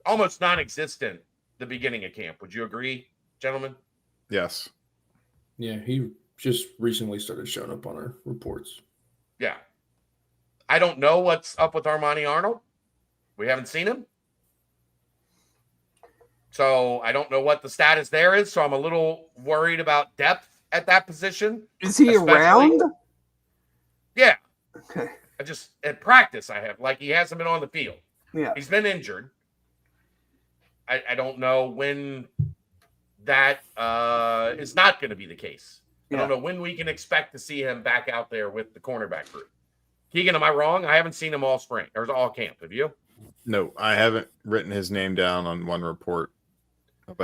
almost non-existent the beginning of camp. Would you agree, gentlemen? Yes. Yeah, he just recently started showing up on our reports. Yeah. I don't know what's up with Armani Arnold. We haven't seen him. So I don't know what the status there is. So I'm a little worried about depth at that position. Is he around? Yeah. Okay. At practice, he hasn't been on the field. Yeah. He's been injured. I don't know when that is not going to be the case. I don't know when we can expect to see him back out there with the cornerback group. Keegan, am I wrong? I haven't seen him all spring or all camp. Have you? No, I haven't written his name down on one report.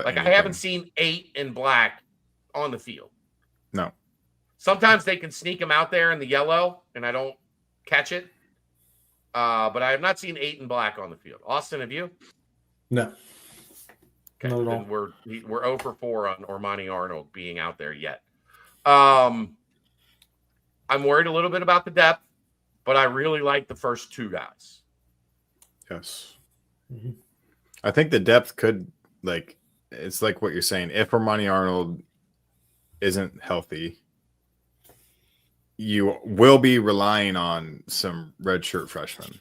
I haven't seen 8 in black on the field. No. Sometimes they can sneak him out there in the yellow, and I don't catch it. But I have not seen 8 in black on the field. Austin, have you? No. Okay, Not at all. then we're 0 for 4 on Armani Arnold being out there yet. I'm worried a little bit about the depth, but I really like the first 2 guys. Yes. Mm-hmm. I think the depth could, it's like what you're saying. If Armani Arnold isn't healthy, you will be relying on some redshirt freshmen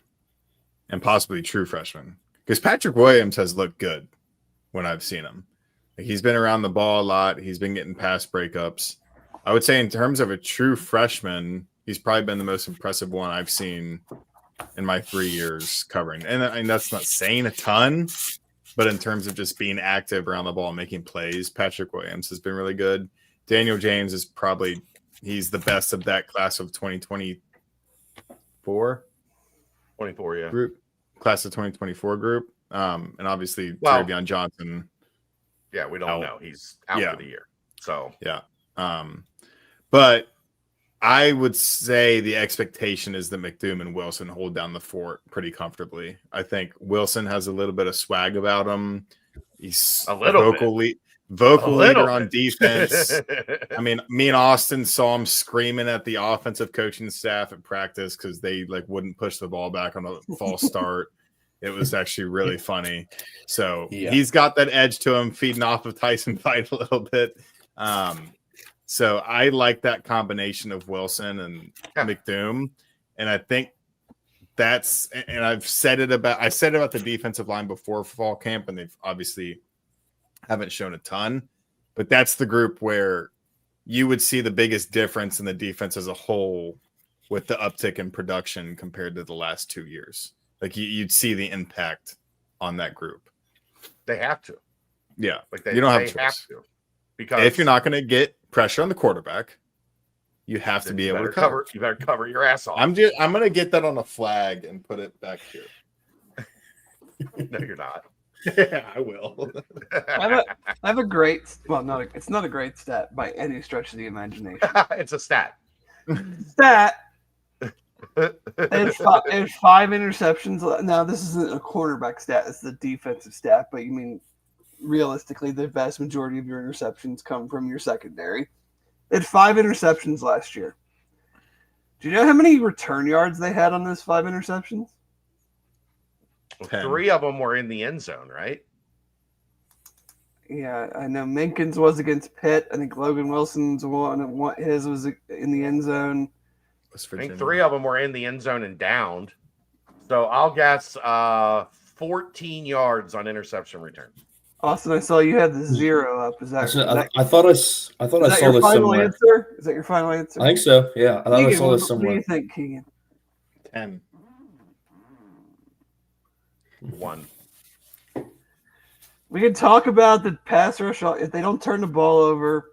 and possibly true freshmen, because Patrick Williams has looked good when I've seen him. He's been around the ball a lot. He's been getting pass breakups. I would say in terms of a true freshman, he's probably been the most impressive one I've seen in my 3 years covering. And that's not saying a ton, but in terms of just being active around the ball and making plays, Patrick Williams has been really good. Daniel James is he's the best of that class of 2024. 24, yeah. Group. Class of 2024 group. And obviously, Travion Johnson. Yeah, we don't know. He's out for the year. So, yeah. But I would say the expectation is that McDoom and Wilson hold down the fort pretty comfortably. I think Wilson has a little bit of swag about him. He's a vocal leader on defense. I mean, me and Austin saw him screaming at the offensive coaching staff at practice because they wouldn't push the ball back on a false start. It was actually really funny. So he's got that edge to him, feeding off of Tyson Fight a little bit. So I like that combination of Wilson and McDoom. And I think and I said it about the defensive line before fall camp, and they've obviously haven't shown a ton, but that's the group where you would see the biggest difference in the defense as a whole with the uptick in production compared to the last 2 years. You'd see the impact on that group. They have to. Yeah. You don't have to. Because if you're not going to get pressure on the quarterback, You have to be You able to better cover. You better cover your ass off. I'm gonna get that on a flag and put it back here. No, you're not. Yeah, I will. I have a great. Well, no, it's not a great stat by any stretch of the imagination. It's a stat. Stat. They had 5 interceptions. Now, this isn't a cornerback stat; it's the defensive stat. But you mean realistically, the vast majority of your interceptions come from your secondary. They had 5 interceptions last year. Do you know how many return yards they had on those 5 interceptions? 3 of them were in the end zone, right? Yeah, I know Minkins was against Pitt. I think Logan Wilson's one. His was in the end zone. I think 3 of them were in the end zone and downed. So I'll guess 14 yards on interception return. Austin, I saw you had the 0 up. Is that? I thought I saw this somewhere. Answer? Is that your final answer? I think so. Yeah, I thought Keegan, I saw this somewhere. What do you think, Keegan? 10. 1. We can talk about the pass rush. If they don't turn the ball over,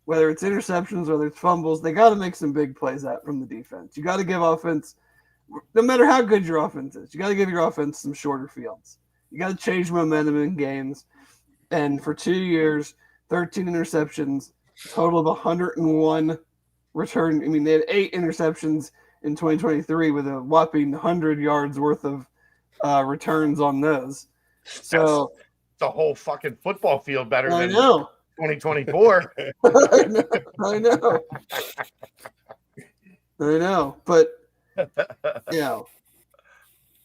whether it's interceptions, whether it's fumbles, they got to make some big plays out from the defense. You got to give offense, no matter how good your offense is, you got to give your offense some shorter fields. You got to change momentum in games. And for 2 years, 13 interceptions, total of 101 return. I mean, they had 8 interceptions in 2023 with a whopping 100 yards worth of returns on those. So that's the whole fucking football field better than 2024. I know. But you know,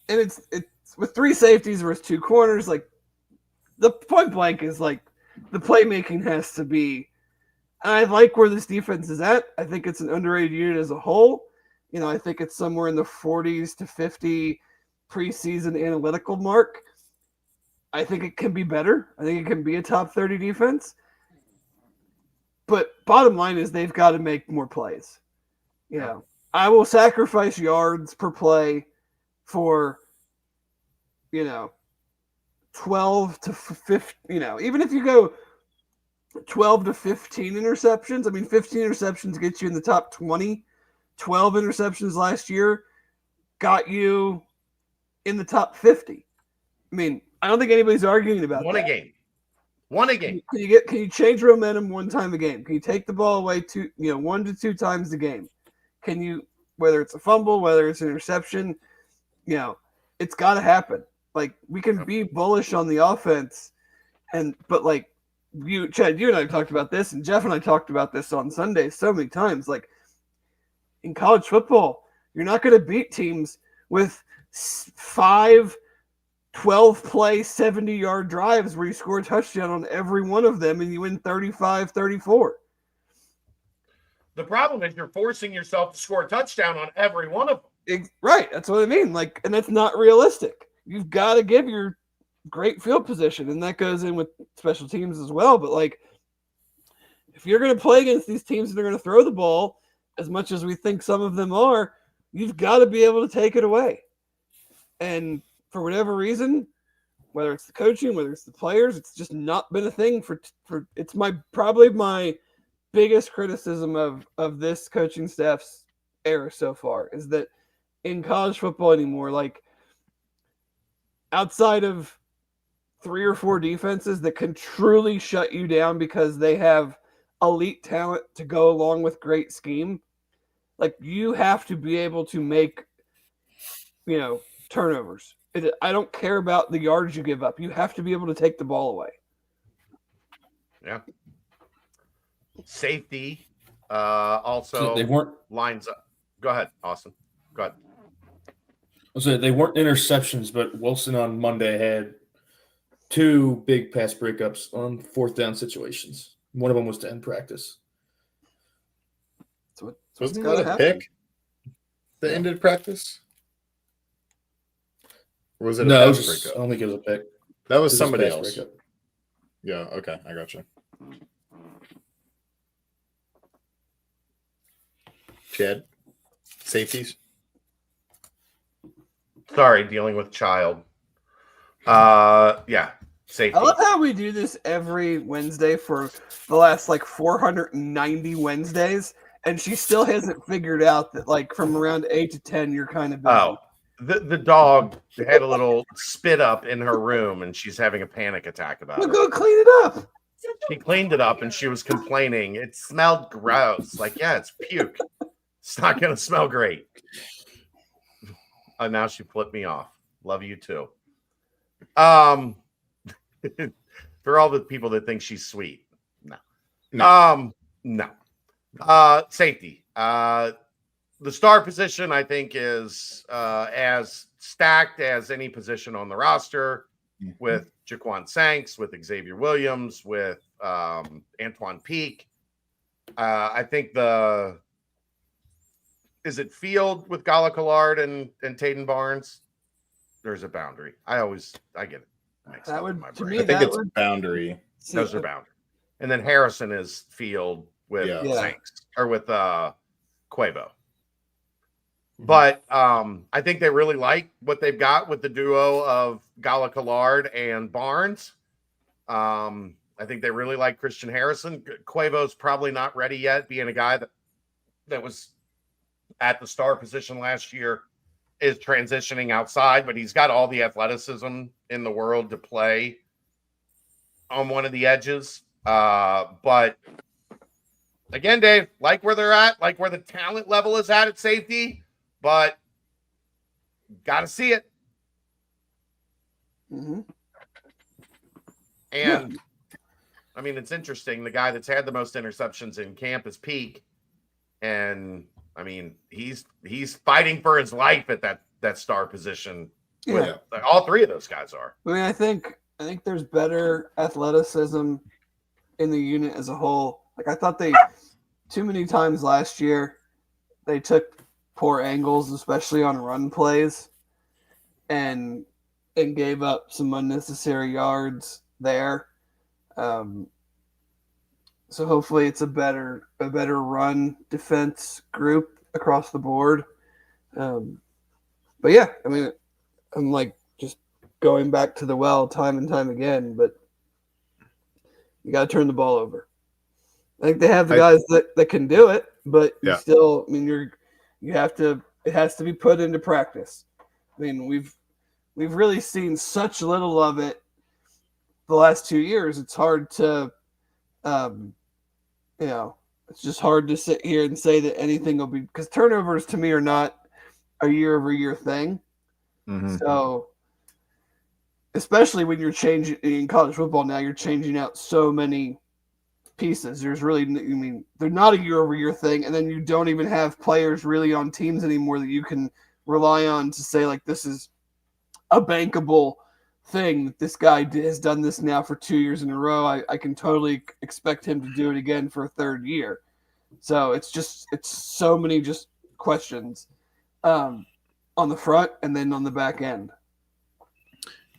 and it's with 3 safeties versus 2 corners, like the point blank is like the playmaking has to be. And I like where this defense is at. I think it's an underrated unit as a whole. You know, I think it's somewhere in the 40s to 50 preseason analytical mark. I think it can be better. I think it can be a top 30 defense. But bottom line is they've got to make more plays. You know, I will sacrifice yards per play for, 12 to 15, even if you go 12 to 15 interceptions, I mean, 15 interceptions get you in the top 20. 12 interceptions last year got you in the top 50. I mean, I don't think anybody's arguing about that. One a game. Can you change momentum one time a game? Can you take the ball away 1 to 2 times a game? Can you, whether it's a fumble, whether it's an interception, it's got to happen. Like, we can be bullish on the offense, but like Chad, you and I talked about this, and Jeff and I talked about this on Sunday so many times. Like, in college football, you're not going to beat teams with 5 12-play, 70-yard drives where you score a touchdown on every one of them and you win 35-34. The problem is you're forcing yourself to score a touchdown on every one of them. Right. That's what I mean. Like, and that's not realistic. You've got to give your great field position, and that goes in with special teams as well. But, like, if you're going to play against these teams that are going to throw the ball as much as we think some of them are, you've got to be able to take it away. And for whatever reason, whether it's the coaching, whether it's the players, it's just not been a thing for it's probably my biggest criticism of this coaching staff's era so far is that in college football anymore, like, outside of 3 or 4 defenses that can truly shut you down because they have elite talent to go along with great scheme, like, you have to be able to make, turnovers. I don't care about the yards you give up. You have to be able to take the ball away. Yeah. Safety also they weren't lines up. Go ahead, Austin. Go ahead. They weren't interceptions, but Wilson on Monday had 2 big pass breakups on 4th down situations. One of them was to end practice. Wasn't that a pick that ended practice? Or was it a pass breakup? I don't think it was a pick. That was somebody else. Breakup. Yeah, okay, I got you. Chad, safeties? Sorry, dealing with child. Yeah. safety. I love how we do this every Wednesday for the last 490 Wednesdays, and she still hasn't figured out that from around 8 to 10 you're kind of busy. Oh, the dog had a little spit up in her room, and she's having a panic attack about Well, it. go clean it up. She cleaned it up, and she was complaining. It smelled gross. Yeah, it's puke. It's not going to smell great. Now she flipped me off. Love you too. For all the people that think she's sweet, no. Safety. The star position, I think, is as stacked as any position on the roster, with Jaquan Sanks, with Xavier Williams, with Antoine Peak. I think is it Field with Gala-Collard and Taden Barnes? There's a boundary. I get it. That would, to me, I think it's boundary. Those are boundary. And then Harrison is Field with Sanks or with Quavo. But I think they really like what they've got with the duo of Gala-Collard and Barnes. I think they really like Christian Harrison. Quavo's probably not ready yet, being a guy that was at the star position last year, is transitioning outside, but he's got all the athleticism in the world to play on one of the edges. But again, Dave, like where they're at, like where the talent level is at safety, but got to see it. Mm-hmm. And I mean, it's interesting. The guy that's had the most interceptions in camp is Peak. And I mean, he's fighting for his life at that star position. Yeah. All three of those guys are. I mean, I think there's better athleticism in the unit as a whole. I thought they too many times last year they took poor angles, especially on run plays, and gave up some unnecessary yards there. So hopefully it's a better run defense group across the board. But yeah, I mean, I'm just going back to the well time and time again, but you got to turn the ball over. I think they have the guys that can do it, but you still, I mean, it has to be put into practice. I mean, we've really seen such little of it the last 2 years. It's hard to, it's just hard to sit here and say that anything will be, because turnovers to me are not a year-over-year thing. Mm-hmm. So, especially when you're changing in college football now, you're changing out so many pieces. There's really, I mean, they're not a year-over-year thing, and then you don't even have players really on teams anymore that you can rely on to say, this is a bankable thing that this guy has done this now for 2 years in a row. I can totally expect him to do it again for a third year. So it's so many just questions on the front and then on the back end.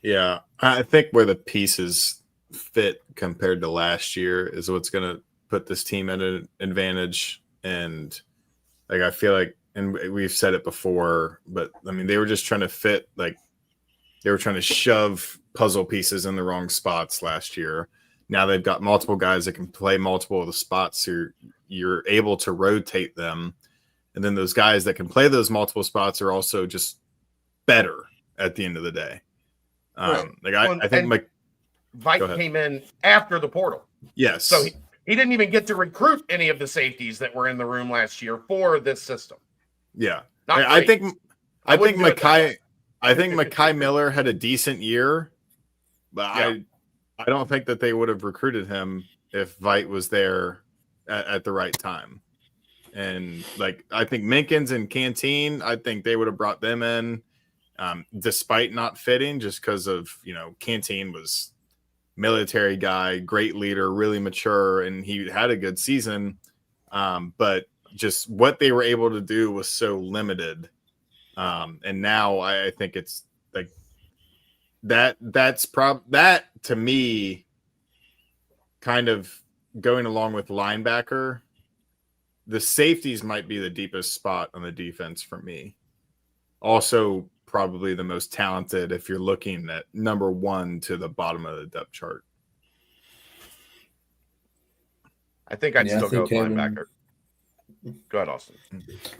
Yeah, I think where the pieces fit compared to last year is what's going to put this team at an advantage. And I feel like, and we've said it before, but I mean, they were just trying to fit, they were trying to shove puzzle pieces in the wrong spots last year. Now they've got multiple guys that can play multiple of the spots. So you're able to rotate them. And then those guys that can play those multiple spots are also just better at the end of the day. Right. I think Vite came in after the portal. Yes. So he didn't even get to recruit any of the safeties that were in the room last year for this system. Yeah. I think Mekhi Miller had a decent year, but I don't think that they would have recruited him if Vite was there at the right time. And I think Minkins and Canteen, I think they would have brought them in despite not fitting, just because of, Canteen was military guy, great leader, really mature, and he had a good season. But just what they were able to do was so limited. And now I think it's that to me, kind of going along with linebacker, the safeties might be the deepest spot on the defense for me. Also, probably the most talented if you're looking at number 1 to the bottom of the depth chart. I think I'd still go with linebacker. Go ahead, Austin.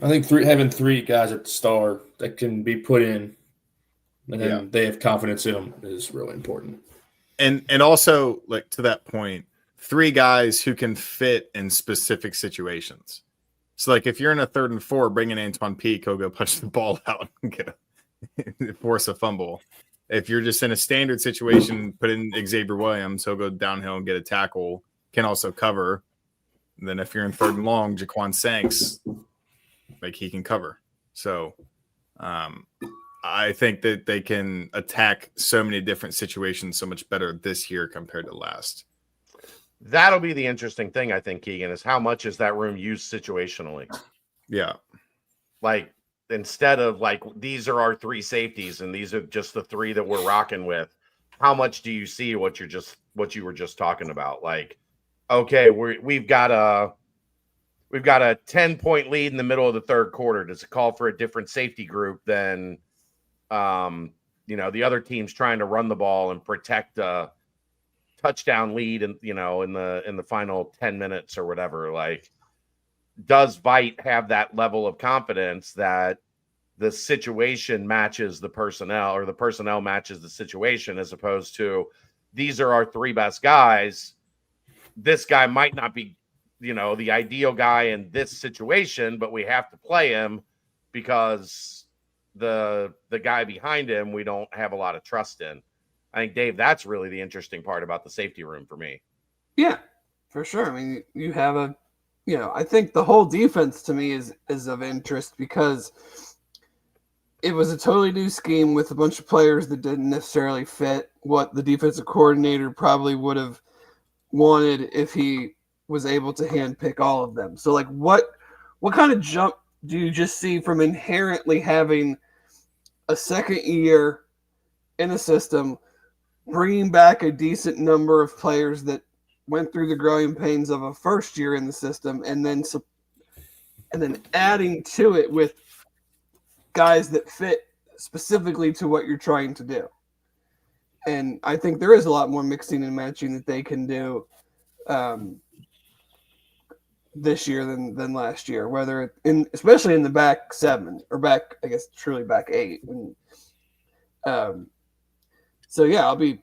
I think having 3 guys at the star that can be put in, and then they have confidence in them is really important. And also, like, to that point, 3 guys who can fit in specific situations. So, like, if you're in a 3rd and 4, bring in Antoine Peak, he'll go punch the ball out and force a fumble. If you're just in a standard situation, put in Xavier Williams, he'll go downhill and get a tackle, can also cover. And then if you're in 3rd and long, Jaquan Sanks, like, he can cover. So I think that they can attack so many different situations so much better this year compared to last. That'll be the interesting thing, I think, Keegan, is how much is that room used situationally? Yeah. Like, instead of like, these are our 3 safeties and these are just the 3 that we're rocking with, how much do you see what you were just talking about? Like, okay, we've got a 10-point lead in the middle of the 3rd quarter. Does it call for a different safety group than the other team's trying to run the ball and protect a touchdown lead and in the final 10 minutes or whatever? Like, does Vite have that level of confidence that the situation matches the personnel, or the personnel matches the situation, as opposed to, these are our 3 best guys. This guy might not be, the ideal guy in this situation, but we have to play him because the guy behind him we don't have a lot of trust in. I think, Dave, that's really the interesting part about the safety room for me. Yeah, for sure. I mean, you have I think the whole defense to me is of interest because it was a totally new scheme with a bunch of players that didn't necessarily fit what the defensive coordinator probably would have wanted if he was able to handpick all of them. So, like, what kind of jump do you just see from inherently having a second year in a system, bringing back a decent number of players that went through the growing pains of a first year in the system, and then adding to it with guys that fit specifically to what you're trying to do? And I think there is a lot more mixing and matching that they can do this year than last year, especially in the back 7 or back, I guess, truly back 8. And so yeah, I'll be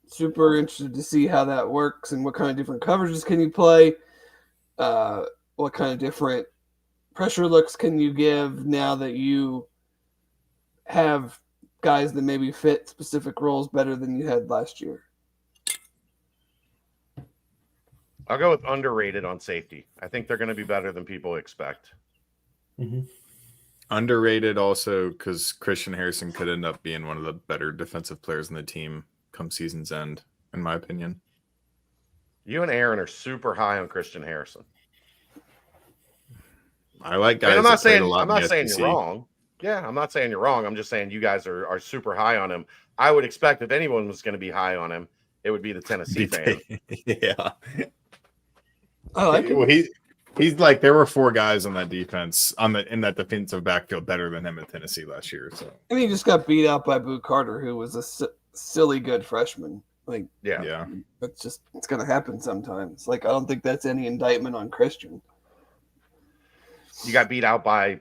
super interested to see how that works and what kind of different coverages can you play, what kind of different pressure looks can you give now that you have guys that maybe fit specific roles better than you had last year. I'll go with underrated on safety. I think they're going to be better than people expect. Mm-hmm. Underrated also because Christian Harrison could end up being one of the better defensive players in the team come season's end, in my opinion. You and Aaron are super high on Christian Harrison. I like guys. I'm not saying SEC. you're wrong. Yeah, I'm not saying you're wrong. I'm just saying you guys are super high on him. I would expect if anyone was going to be high on him, it would be the Tennessee fan. Yeah. I like him. Well, he's like, there were 4 guys on that defense in that defensive backfield better than him at Tennessee last year. So, and he just got beat out by Boo Carter, who was a silly good freshman. Like, yeah, it's going to happen sometimes. Like, I don't think that's any indictment on Christian. You got beat out by,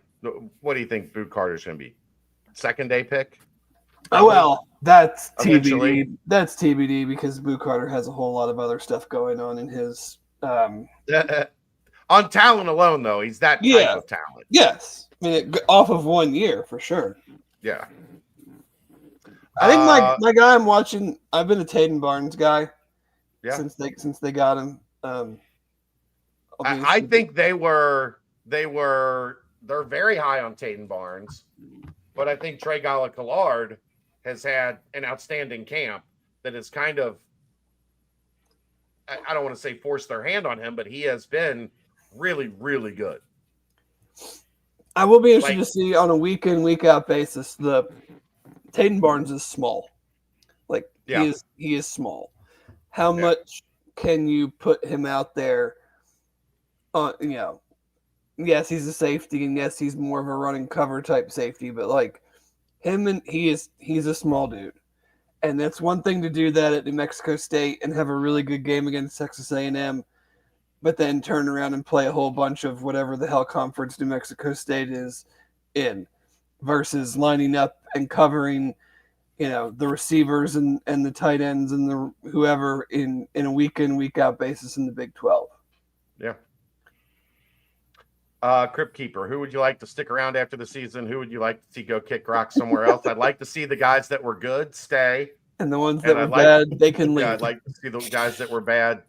what do you think Boo Carter's going to be? Second day pick? Oh, well, that's Eventually. TBD. That's TBD because Boo Carter has a whole lot of other stuff going on in his. On talent alone, though, he's that type of talent. Yes. I mean, off of 1 year for sure. Yeah. I think my guy I'm watching, I've been a Taden Barnes guy since they got him. I think they're very high on Taden Barnes, but I think Trey Gala-Collard has had an outstanding camp that has kind of, I don't want to say forced their hand on him, but he has been really, really good. I will be interested to see on a week in, week out basis. The Taden Barnes is small. Like, he is small. How much can you put him out there? Yes, he's a safety, and yes, he's more of a running cover type safety, but like he's a small dude. And that's one thing to do that at New Mexico State and have a really good game against Texas A&M, but then turn around and play a whole bunch of whatever the hell conference New Mexico State is in, versus lining up and covering, the receivers and the tight ends and the whoever in a week in, week out basis in the Big 12. Yeah. Crypt Keeper, who would you like to stick around after the season? Who would you like to see go kick rocks somewhere else? I'd like to see the guys that were good stay. And the ones that were bad, they can leave. Yeah, I'd like to see the guys that were bad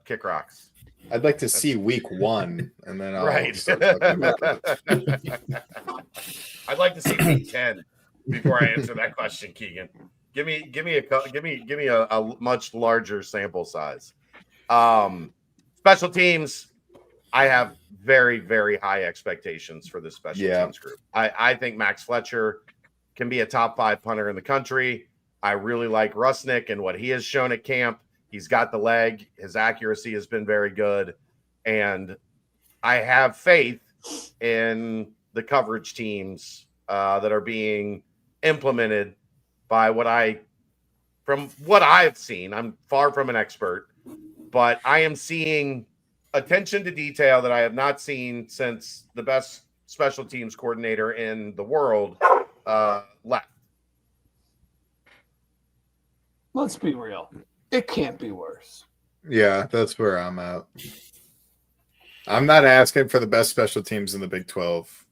kick rocks. I'd like to see week 1, and then I'll Right. start talking about it. I'd like to see week 10 before I answer that question, Keegan. Give me a much larger sample size. Special teams, I have very, very high expectations for this special teams group. I think Max Fletcher can be a top 5 punter in the country. I really like Rusnick and what he has shown at camp. He's got the leg. His accuracy has been very good. And I have faith in the coverage teams that are being implemented by from what I've seen. I'm far from an expert, but I am seeing attention to detail that I have not seen since the best special teams coordinator in the world left. Let's be real. It can't be worse. Yeah, that's where I'm at. I'm not asking for the best special teams in the Big 12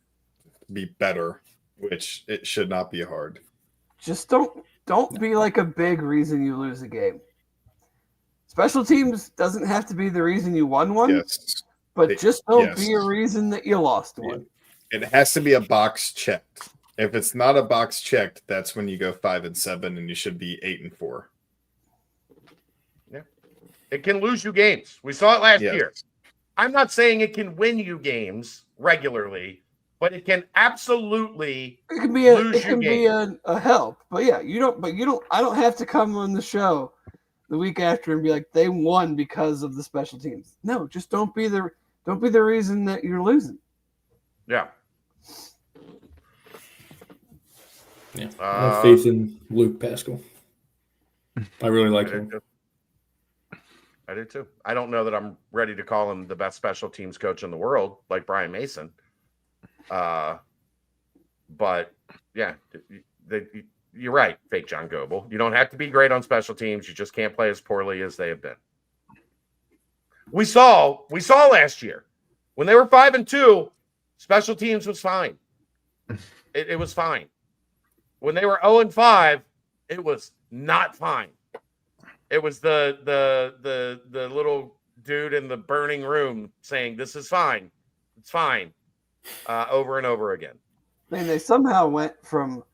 to be better, which it should not be hard. Just don't be like a big reason you lose a game. Special teams doesn't have to be the reason you won one, but just don't be a reason that you lost one. It has to be a box checked. If it's not a box checked, that's when you go 5-7 and you should be 8-4. It can lose you games. We saw it last year. I'm not saying it can win you games regularly, but it can absolutely lose you games. A help. But yeah, I don't have to come on the show the week after and be like, they won because of the special teams. No, just don't be the reason that you're losing. Yeah. Yeah. I have faith in Luke Pascal. I really like him. I do too. I don't know that I'm ready to call him the best special teams coach in the world, like Brian Mason. But yeah, you're right, fake John Goebel. You don't have to be great on special teams. You just can't play as poorly as they have been. We saw last year when they were 5-2, special teams was fine. It was fine. When they were 0-5, it was not fine. It was the little dude in the burning room saying, "This is fine. It's fine," over and over again. I mean, they somehow went from,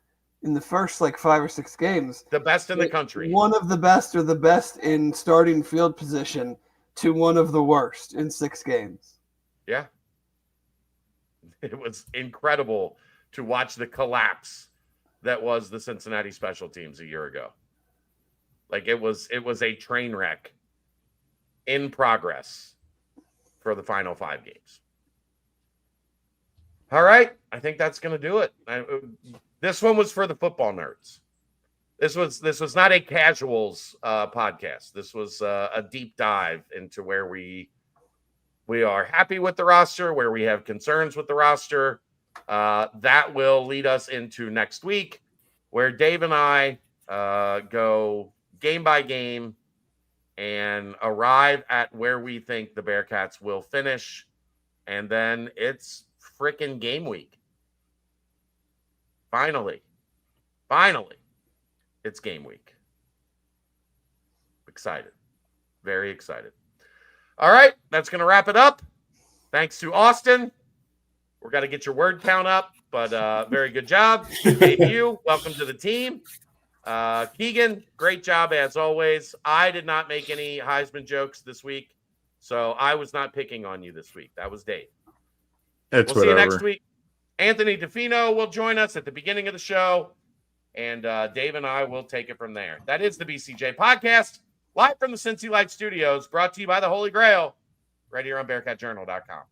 in the first 5 or 6 games, the best in the country, one of the best or the best in starting field position, to one of the worst in 6 games. Yeah. It was incredible to watch the collapse that was the Cincinnati special teams a year ago. It was a train wreck in progress for the final 5 games. All right. I think that's going to do it. This one was for the football nerds. This was not a casuals podcast. This was a deep dive into where we are happy with the roster, where we have concerns with the roster. That will lead us into next week, where Dave and I go game by game and arrive at where we think the Bearcats will finish. And then it's freaking game week. Finally, it's game week. Excited. Very excited. All right, that's going to wrap it up. Thanks to Austin. We're got to get your word count up, but very good job. Debut, welcome to the team. Keegan, great job as always. I did not make any Heisman jokes this week, so I was not picking on you this week. That was Dave. We'll see you next week. Anthony DeFino will join us at the beginning of the show, and Dave and I will take it from there. That is the BCJ Podcast, live from the Cincy Light Studios, brought to you by the Holy Grail, right here on BearcatJournal.com.